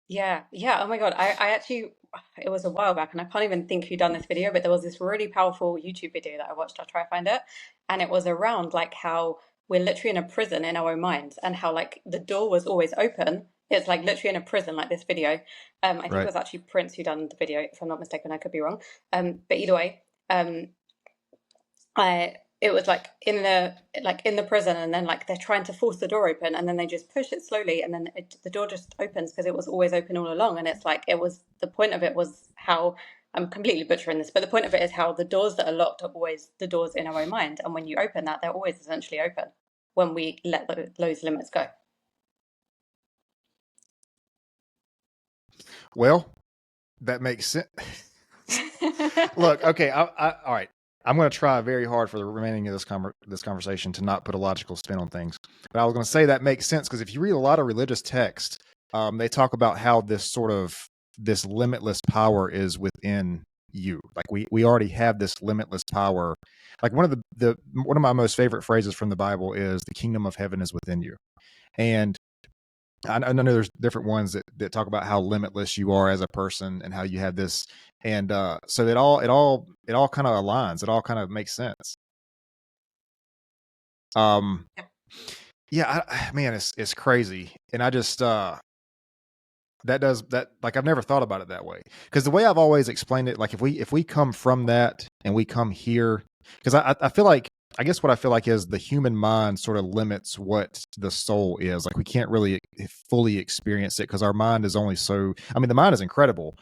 Yeah, yeah. Oh my God. I actually, it was a while back and I can't even think who done this video, but there was this really powerful YouTube video that I watched. I'll try to find it. And it was around like how we're literally in a prison in our own minds and how like the door was always open. It's like literally in a prison, like this video. I think it Right. was actually Prince who done the video, if I'm not mistaken. I could be wrong. But either way, I it was like in the prison, and then like they're trying to force the door open, and then they just push it slowly, and then the door just opens because it was always open all along. And it's like it was the point of it was how I'm completely butchering this, but the point of it is how the doors that are locked are always the doors in our own mind, and when you open that, they're always essentially open when we let those limits go. Well, that makes sense. Look, okay, all right. I'm going to try very hard for the remaining of this conversation to not put a logical spin on things. But I was going to say that makes sense because if you read a lot of religious texts, they talk about how this limitless power is within you. Like we already have this limitless power. Like one of my most favorite phrases from the Bible is "the kingdom of heaven is within you," and I know there's different ones that talk about how limitless you are as a person and how you have this, and so it all kind of aligns. It all kind of makes sense. Um, yeah, man, it's crazy, and I just that does that like I've never thought about it that way because the way I've always explained it, like if we come from that and we come here, because I feel like I guess what I feel like is the human mind sort of limits what the soul is. Like we can't really fully experience it because our mind is only so. I mean, the mind is incredible,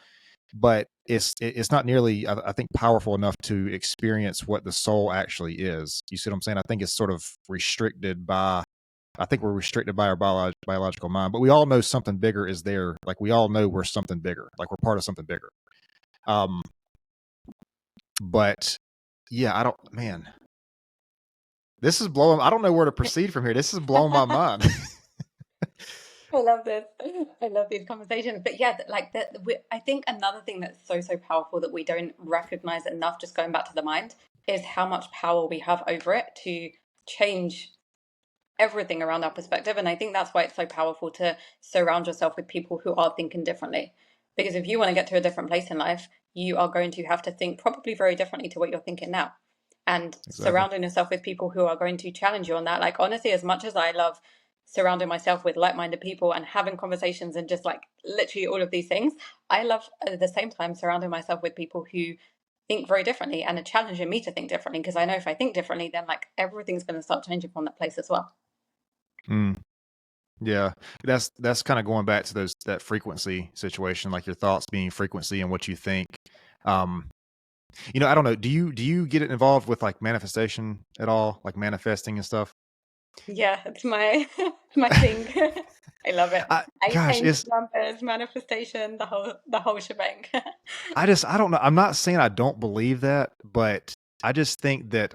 but it's not nearly I think powerful enough to experience what the soul actually is. You see what I'm saying? I think it's sort of restricted by I think we're restricted by our biological mind, but we all know something bigger is there. Like we all know we're something bigger. Like we're part of something bigger. Um, but yeah, I don't. Man, this is blowing. I don't know where to proceed from here. This is blowing my mind. I love this. I love these conversations. But yeah, like that, I think another thing that's so powerful that we don't recognize enough, just going back to the mind, is how much power we have over it to change everything around our perspective. And I think that's why it's so powerful to surround yourself with people who are thinking differently. Because if you want to get to a different place in life, you are going to have to think probably very differently to what you're thinking now. And Exactly. surrounding yourself with people who are going to challenge you on that. Like, honestly, as much as I love surrounding myself with like minded people and having conversations and just like literally all of these things, I love at the same time surrounding myself with people who think very differently and are challenging me to think differently, because I know if I think differently, then like everything's going to start changing from that place as well. Mm. Yeah, that's kind of going back to that frequency situation, like your thoughts being frequency and what you think. Um, I don't know. Do you get it involved with like manifestation at all, like manifesting and stuff? Yeah, it's my my thing. I love it. I Gosh, change numbers, manifestation, the whole shebang. I don't know. I'm not saying I don't believe that, but I just think that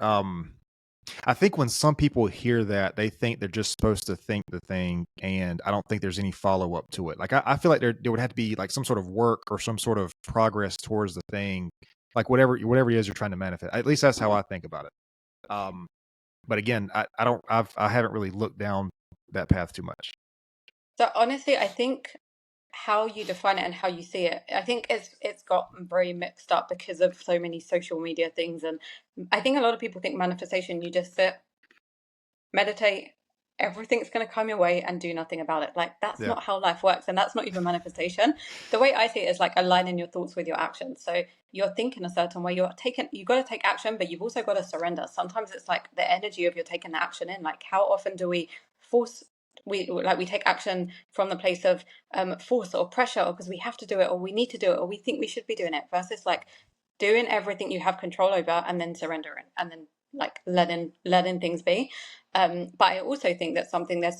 I think when some people hear that, they think they're just supposed to think the thing, and I don't think there's any follow up to it. Like I feel like there would have to be like some sort of work or some sort of progress towards the thing, like whatever it is you're trying to manifest. At least that's how I think about it. But again, I haven't really looked down that path too much. So honestly, I think how you define it and how you see it, I think it's got very mixed up because of so many social media things. And I think a lot of people think manifestation, you just sit, meditate, everything's going to come your way and do nothing about it. Like, that's Yeah. not how life works, and that's not even manifestation. The way I see it is like aligning your thoughts with your actions. So you're thinking a certain way, you got to take action, but you've also got to surrender. Sometimes it's like the energy of you're taking the action in. Like, how often do we force we take action from the place of force or pressure, or because we have to do it, or we need to do it, or we think we should be doing it, versus like doing everything you have control over and then surrendering and then like letting things be. But I also think that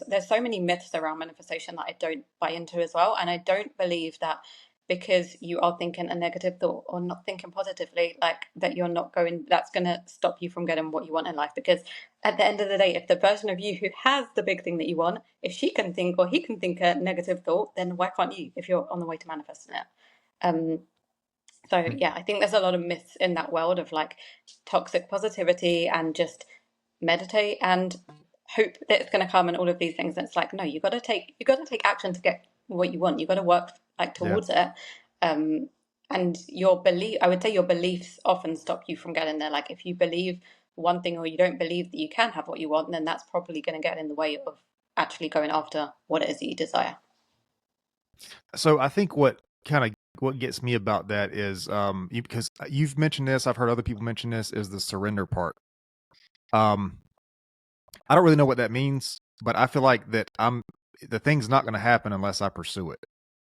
there's so many myths around manifestation that I don't buy into as well, and I don't believe that because you are thinking a negative thought or not thinking positively, like that you're not going, that's going to stop you from getting what you want in life. Because at the end of the day, if the version of you who has the big thing that you want, if she can think or he can think a negative thought, then why can't you if you're on the way to manifesting it? Um, so yeah, I think there's a lot of myths in that world of like toxic positivity and just meditate and hope that it's going to come and all of these things. And it's like, no, you got to take action to get what you want. You got to work like Yeah. towards it. Um, and I would say your beliefs often stop you from getting there. Like, if you believe one thing or you don't believe that you can have what you want, then that's probably going to get in the way of actually going after what it is that you desire. So I think what gets me about that is because you've mentioned this, I've heard other people mention this, is the surrender part. Um, I don't really know what that means, but I feel like that the thing's not going to happen unless I pursue it,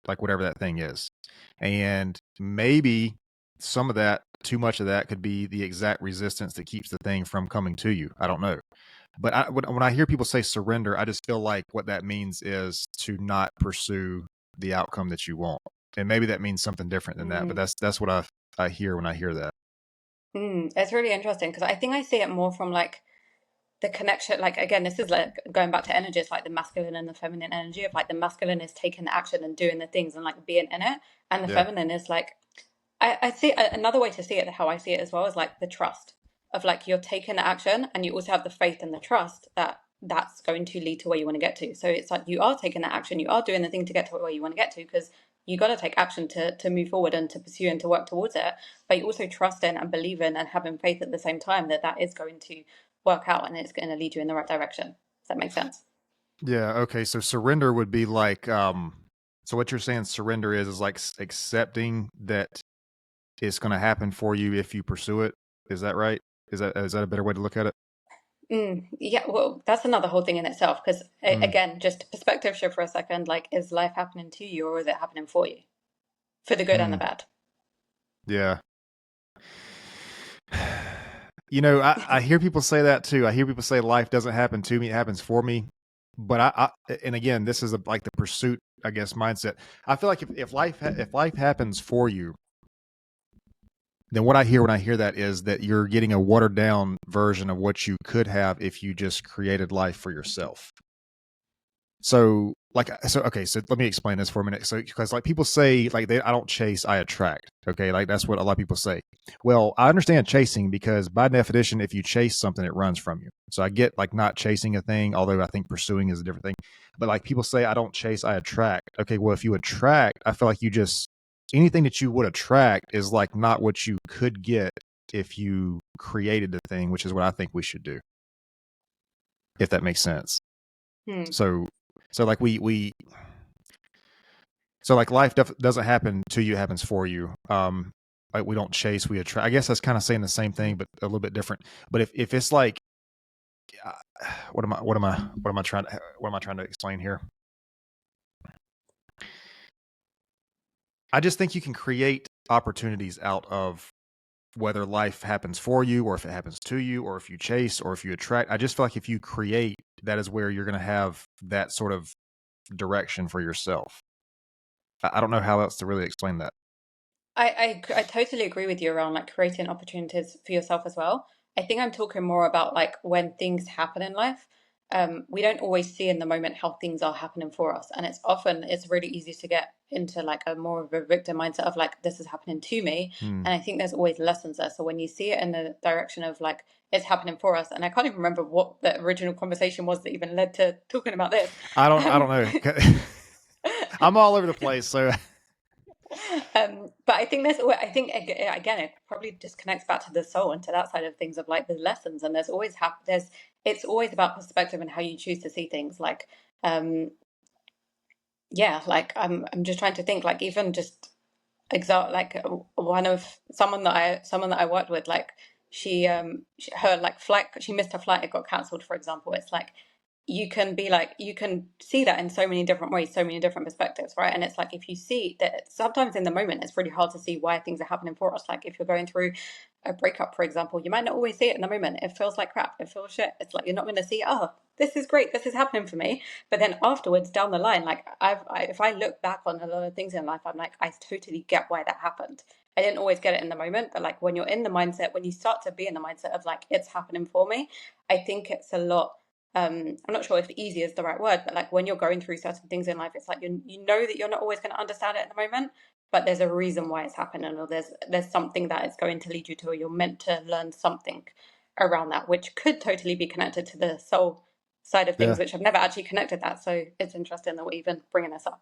like whatever that thing is. And maybe some of that, too much of that, could be the exact resistance that keeps the thing from coming to you. I don't know. But when I hear people say surrender, I just feel like what that means is to not pursue the outcome that you want. And maybe that means something different than that, but Mm. that's what I hear when I hear that. It's really interesting because I think I see it more from like the connection. Like, again, this is like going back to energy. It's like the masculine and the feminine energy of like the masculine is taking the action and doing the things and like being in it, and the Yeah. feminine is like, I see another way to see it, how I see it as well, is like the trust of like you're taking the action and you also have the faith and the trust that that's going to lead to where you want to get to. So it's like you are taking the action, you are doing the thing to get to where you want to get to, because you got to take action to move forward and to pursue and to work towards it. But you also trust in and believe in and having faith at the same time that that is going to work out and it's going to lead you in the right direction. Does that make sense? Yeah. Okay. So surrender would be like, so what you're saying surrender is like accepting that it's going to happen for you if you pursue it. Is that right? Is that a better way to look at it? Yeah, well, that's another whole thing in itself. Because Mm, again, just perspective shift for a second. Like, is life happening to you or is it happening for you, for the good and the mm, bad? yeah. I hear people say that too. I hear people say life doesn't happen to me; it happens for me. But and again, this is like the pursuit, I guess, mindset. I feel like if life happens for you, then what I hear when I hear that is that you're getting a watered down version of what you could have if you just created life for yourself. So like, so okay, so let me explain this for a minute. So because like people say like I don't chase, I attract. Okay, like that's what a lot of people say. Well, I understand chasing because by definition, if you chase something, it runs from you. So I get like not chasing a thing, although I think pursuing is a different thing. But like people say, I don't chase, I attract. Okay, well if you attract, I feel like you just anything that you would attract is like not what you could get if you created the thing, which is what I think we should do, if that makes sense. Hmm. So so like we so like life doesn't happen to you, it happens for you. Like we don't chase, we attract. I guess that's kind of saying the same thing but a little bit different. But if it's like uh, what am I trying to explain here? I just think you can create opportunities out of whether life happens for you or if it happens to you or if you chase or if you attract. I just feel like if you create, that is where you're going to have that sort of direction for yourself. I don't know how else to really explain that. I totally agree with you around like creating opportunities for yourself as well. I think I'm talking more about like when things happen in life. We don't always see in the moment how things are happening for us, and it's really easy to get into like a more of a victim mindset of like this is happening to me, Hmm. and I think there's always lessons there. So when you see it in the direction of like it's happening for us, and I can't even remember what the original conversation was that even led to talking about this. I don't Um, know. I'm all over the place. So But I think I think again, it probably just connects back to the soul and to that side of things of like the lessons. And it's always about perspective and how you choose to see things. Like, um, yeah, like I'm just trying to think, like even just like one of someone that I worked with, like her like flight, she missed her flight, it got cancelled, for example. It's like you can be like you can see that in so many different ways, so many different perspectives, right? And it's like if you see that sometimes in the moment it's really hard to see why things are happening for us. Like if you're going through a breakup, for example, you might not always see it in the moment. It feels like crap, it feels shit. It's like you're not going to see, oh, this is great, this is happening for me. But then afterwards, down the line, like if I look back on a lot of things in life, I'm like, I totally get why that happened. I didn't always get it in the moment, but like when you're in the mindset, when you start to be in the mindset of like it's happening for me, I think it's a lot. I'm not sure if easy is the right word, but like when you're going through certain things in life, it's like you know that you're not always going to understand it at the moment, but there's a reason why it's happening, or there's something that it's going to lead you to, or you're meant to learn something around that, which could totally be connected to the soul side of things, yeah, which I've never actually connected that. So it's interesting that we're even bringing this up.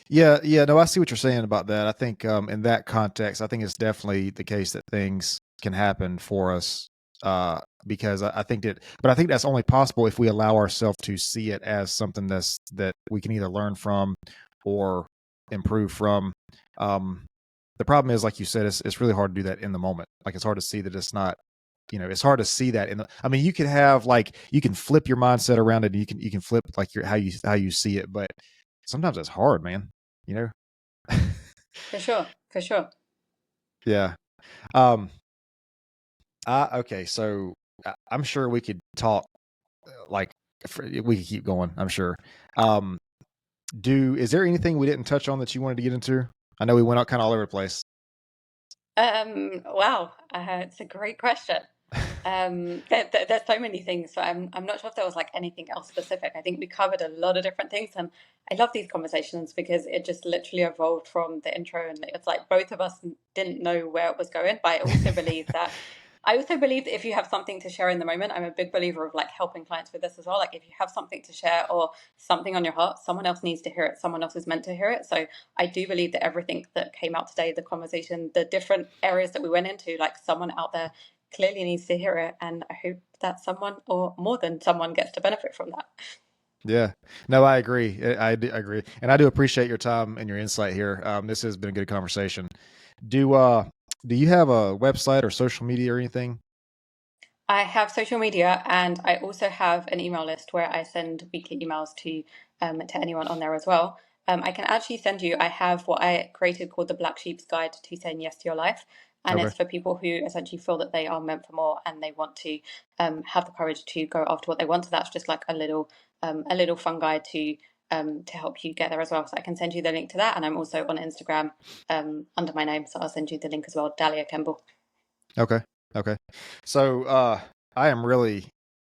yeah. No, I see what you're saying about that. I think in that context, I think it's definitely the case that things can happen for us. Because I think but I think that's only possible if we allow ourselves to see it as something that we can either learn from or improve from. Um, the problem is, like you said, it's really hard to do that in the moment. Like it's hard to see that it's not, it's hard to see that in the, I mean, you can have like, you can flip your mindset around it. And you can flip like how you see it, but sometimes it's hard, man, you know? For sure, for sure. Yeah. Um, okay. So I'm sure we could talk like, we could keep going. I'm sure. Um, is there anything we didn't touch on that you wanted to get into? I know we went out kind of all over the place. Wow, it's a great question. There's so many things, so I'm not sure if there was like anything else specific. I think we covered a lot of different things, and I love these conversations because it just literally evolved from the intro, and it's like both of us didn't know where it was going. But I also believe that if you have something to share in the moment, I'm a big believer of like helping clients with this as well. Like if you have something to share or something on your heart, someone else needs to hear it. Someone else is meant to hear it. So I do believe that everything that came out today, the conversation, the different areas that we went into, like someone out there clearly needs to hear it, and I hope that someone or more than someone gets to benefit from that. Yeah, no, I agree. I agree, and I do appreciate your time and your insight here. This has been a good conversation. Do uh, do you have a website or social media or anything? I have social media, and I also have an email list where I send weekly emails to anyone on there as well. I can actually send you. I have what I created called the Black Sheep's Guide to Saying Yes to Your Life, and Okay. it's for people who essentially feel that they are meant for more and they want to have the courage to go after what they want. So that's just like a little fun guide to help you get there as well. So I can send you the link to that, and I'm also on Instagram under my name, so I'll send you the link as well, Dalia Kemble. Okay. Okay. So I am really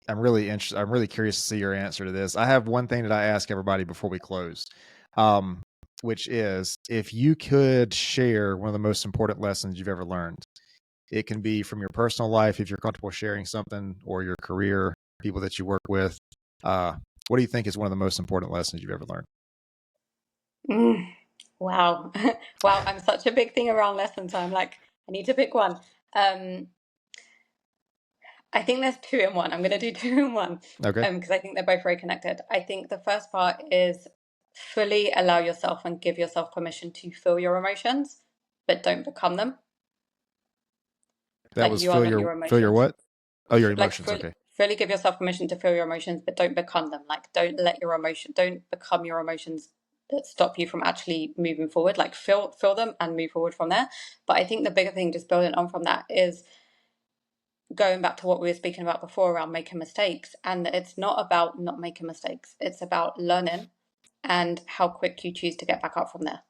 I'm really interested. I'm really curious to see your answer to this. I have one thing that I ask everybody before we close, um, which is if you could share one of the most important lessons you've ever learned. It can be from your personal life if you're comfortable sharing something, or your career, people that you work with. Uh, what do you think is one of the most important lessons you've ever learned? Mm, wow. Wow, I'm such a big thing around lessons. So I'm like, I need to pick one. Um, I think there's two in one. I'm going to do two in one Okay, because I think they're both very connected. I think the first part is fully allow yourself and give yourself permission to feel your emotions, but don't become them. that Like was you are not your feel your emotions. what? Oh, your Like emotions. Okay, fully give yourself permission to feel your emotions, but don't become them. Like don't become your emotions that stop you from actually moving forward. Like feel them and move forward from there. But I think the bigger thing, just building on from that, is going back to what we were speaking about before around making mistakes. And it's not about not making mistakes. It's about learning and how quick you choose to get back up from there.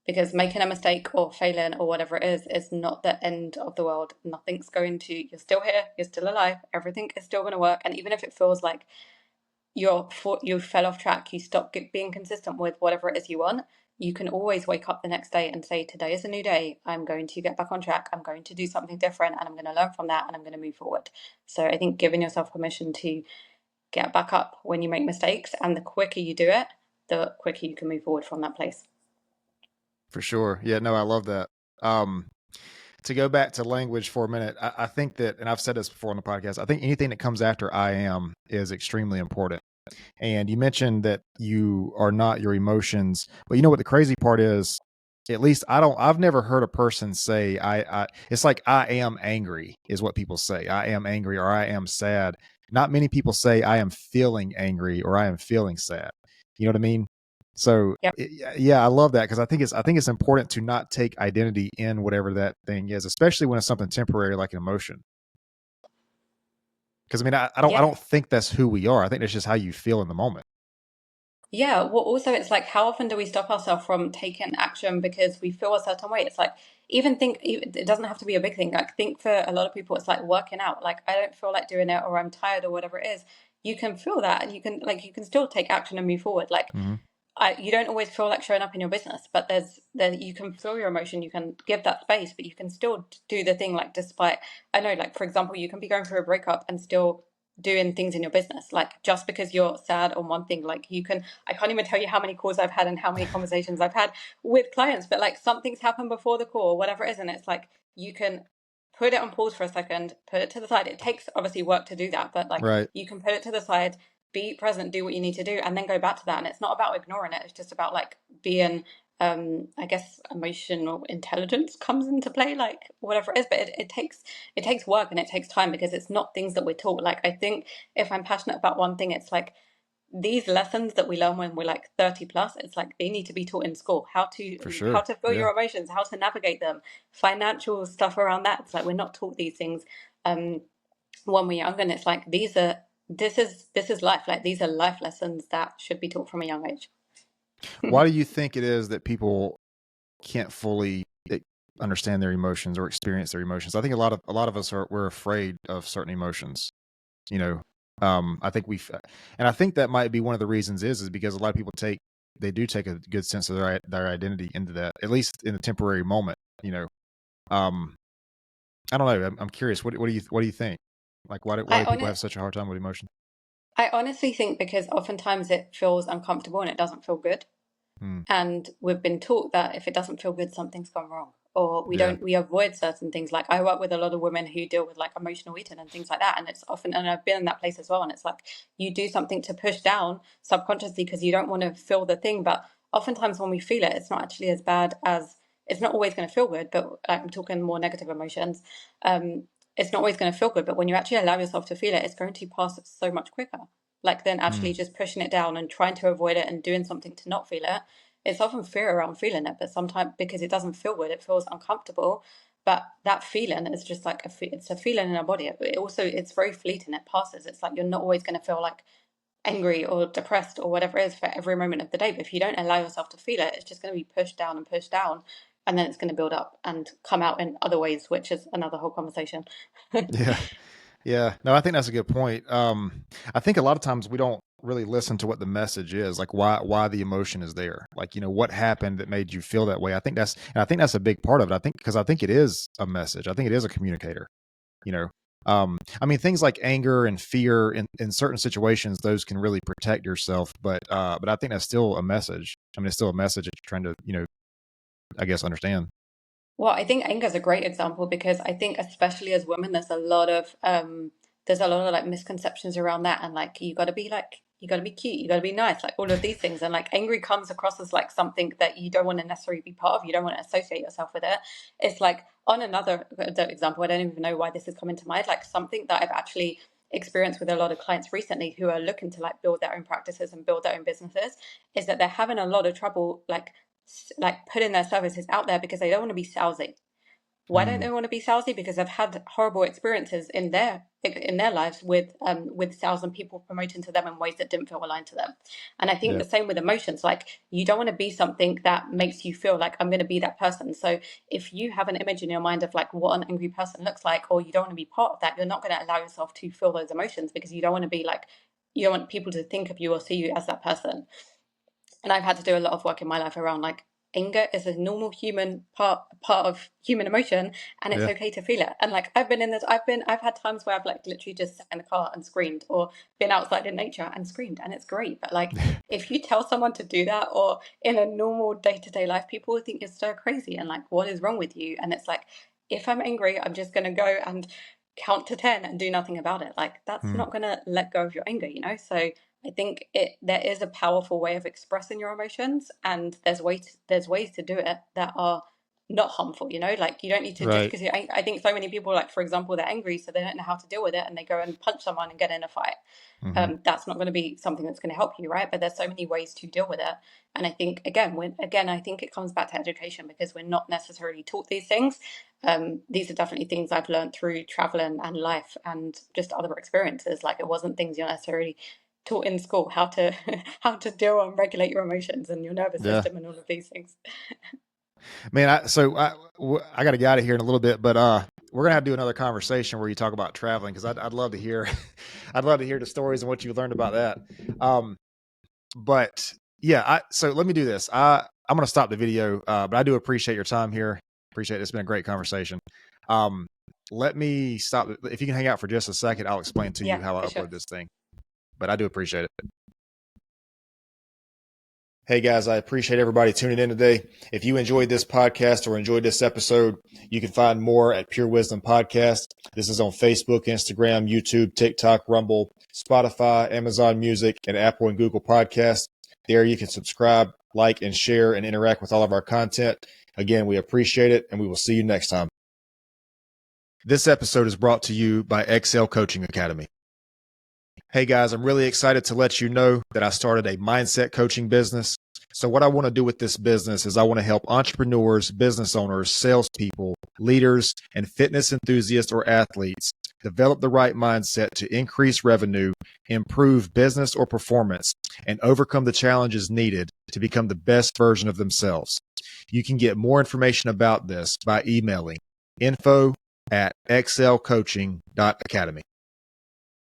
Because making a mistake or failing or whatever it is not the end of the world. Nothing's going to, you're still here, you're still alive, everything is still going to work. And even if it feels like you fell off track, you stop being consistent with whatever it is you want, you can always wake up the next day and say, today is a new day. I'm going to get back on track. I'm going to do something different and I'm going to learn from that and I'm going to move forward. So I think giving yourself permission to get back up when you make mistakes, and the quicker you do it, the quicker you can move forward from that place. for sure. Yeah, no, I love that. Um, to go back to language for a minute, I think that, and I've said this before on the podcast, I think anything that comes after I am is extremely important. And you mentioned that you are not your emotions, but you know what the crazy part is? At least I've never heard a person say it's like I am angry is what people say. I am angry or I am sad. Not many people say I am feeling angry or I am feeling sad. You know what I mean? So Yep. yeah, I love that because I think it's important to not take identity in whatever that thing is, especially when it's something temporary like an emotion. Because I mean, I Yeah. don't think that's who we are. I think that's just how you feel in the moment. Yeah, well, also it's like how often do we stop ourselves from taking action because we feel a certain way? It's like it doesn't have to be a big thing. Like think for a lot of people, it's like working out. Like I don't feel like doing it, or I'm tired, or whatever it is. You can feel that, and you can still take action and move forward. Like Hmm. you don't always feel like showing up in your business, but there you can feel your emotion, you can give that space, but you can still do the thing. Like despite, I know, like for example, you can be going through a breakup and still doing things in your business. Like just because you're sad on one thing, like you can, I can't even tell you how many calls I've had and how many conversations I've had with clients, but like something's happened before the call or whatever it is, and it's like you can put it on pause for a second, put it to the side. It takes obviously work to do that, but like Right. you can put it to the side, be present, do what you need to do, and then go back to that. And it's not about ignoring it. It's just about like being, I guess, emotional intelligence comes into play, like whatever it is. But it takes work and it takes time because it's not things that we're taught. Like I think if I'm passionate about one thing, it's like these lessons that we learn when we're like 30 plus, it's like they need to be taught in school. For How sure. to feel Yeah. your emotions, how to navigate them, financial stuff around that. It's like we're not taught these things. Um, when we're younger, and it's like this is life. Like these are life lessons that should be taught from a young age. Why do you think it is that people can't fully understand their emotions or experience their emotions? I think a lot of us we're afraid of certain emotions. You know, I think and I think that might be one of the reasons is because a lot of people they do take a good sense of their identity into that, at least in a temporary moment. You know, um, I don't know. I'm curious. What do you think? Like, why I do people on have such a hard time with emotion? I honestly think because oftentimes it feels uncomfortable and it doesn't feel good. Hmm. And we've been taught that if it doesn't feel good, something's gone wrong. Or Yeah. we avoid certain things. Like I work with a lot of women who deal with like emotional eating and things like that. And it's often, and I've been in that place as well. And it's like you do something to push down subconsciously because you don't want to feel the thing. But oftentimes when we feel it, it's not actually as bad as, it's not always going to feel good. But I'm talking more negative emotions. Um, it's not always going to feel good. But when you actually allow yourself to feel it, it's going to pass so much quicker. Like then Hmm. actually just pushing it down and trying to avoid it and doing something to not feel it, it's often fear around feeling it, but sometimes because it doesn't feel good, it feels uncomfortable. But that feeling is just like it's a feeling in our body. It also it's very fleeting. It passes. It's like you're not always going to feel like angry or depressed or whatever it is for every moment of the day. But if you don't allow yourself to feel it, it's just going to be pushed down, and then it's going to build up and come out in other ways, which is another whole conversation. Yeah. Yeah, no, I think that's a good point. I think a lot of times we don't really listen to what the message is, like why the emotion is there. Like, what happened that made you feel that way. I think that's a big part of it. I think because I think it is a message. I think it is a communicator. You know, I mean, things like anger and fear in certain situations, those can really protect yourself. But I think that's still a message. I mean, it's still a message that you're trying to, I guess, understand. Well, I think anger is a great example because I think especially as women, there's a lot of like misconceptions around that, and like you gotta be cute, you gotta be nice, like all of these things, and like angry comes across as like something that you don't want to necessarily be part of. You don't want to associate yourself with it. It's like on another example, I don't even know why this has come into mind. Like something that I've actually experienced with a lot of clients recently who are looking to like build their own practices and build their own businesses is that they're having a lot of trouble like putting their services out there because they don't want to be salesy. Why don't Mm, they want to be salesy? Because they've had horrible experiences in their lives with sales and people promoting to them in ways that didn't feel aligned to them. And I think yeah. the same with emotions. Like you don't want to be something that makes you feel like I'm going to be that person. So if you have an image in your mind of like what an angry person looks like, or you don't want to be part of that, you're not going to allow yourself to feel those emotions because you don't want to be like you don't want people to think of you or see you as that person. And I've had to do a lot of work in my life around like anger is a normal human part of human emotion, and it's Yeah. okay to feel it. And like I've had times where I've like literally just sat in the car and screamed, or been outside in nature and screamed, and it's great. But like if you tell someone to do that, or in a normal day-to-day life, people will think you're so crazy and like what is wrong with you. And it's like if I'm angry, I'm just gonna go and count to 10 and do nothing about it. Like that's Mm, not gonna let go of your anger. So I think there is a powerful way of expressing your emotions, and there's ways to do it that are not harmful. Like you don't need to just right. because I think so many people, like for example, they're angry, so they don't know how to deal with it, and they go and punch someone and get in a fight. Hmm. That's not going to be something that's going to help you, right? But there's so many ways to deal with it, and I think again, I think it comes back to education because we're not necessarily taught these things. These are definitely things I've learned through traveling and life and just other experiences. Like it wasn't things you're necessarily taught in school how to how to deal and regulate your emotions and your nervous Yeah. system and all of these things. Man, I got to get out of here in a little bit, but we're gonna have to do another conversation where you talk about traveling because I'd love to hear, I'd love to hear the stories and what you learned about that. Um, but yeah, so let me do this. I'm gonna stop the video, but I do appreciate your time here. Appreciate it. It's been a great conversation. Um, let me stop. If you can hang out for just a second, I'll explain to you Yeah, how I for sure. upload this thing. But I do appreciate it. Hey guys, I appreciate everybody tuning in today. If you enjoyed this podcast or enjoyed this episode, you can find more at Pure Wisdom Podcast. This is on Facebook, Instagram, YouTube, TikTok, Rumble, Spotify, Amazon Music, and Apple and Google Podcasts. There you can subscribe, like, and share and interact with all of our content. Again, we appreciate it, and we will see you next time. This episode is brought to you by Excel Coaching Academy. Hey guys, I'm really excited to let you know that I started a mindset coaching business. So what I want to do with this business is I want to help entrepreneurs, business owners, salespeople, leaders, and fitness enthusiasts or athletes develop the right mindset to increase revenue, improve business or performance, and overcome the challenges needed to become the best version of themselves. You can get more information about this by emailing info@excelcoaching.academy.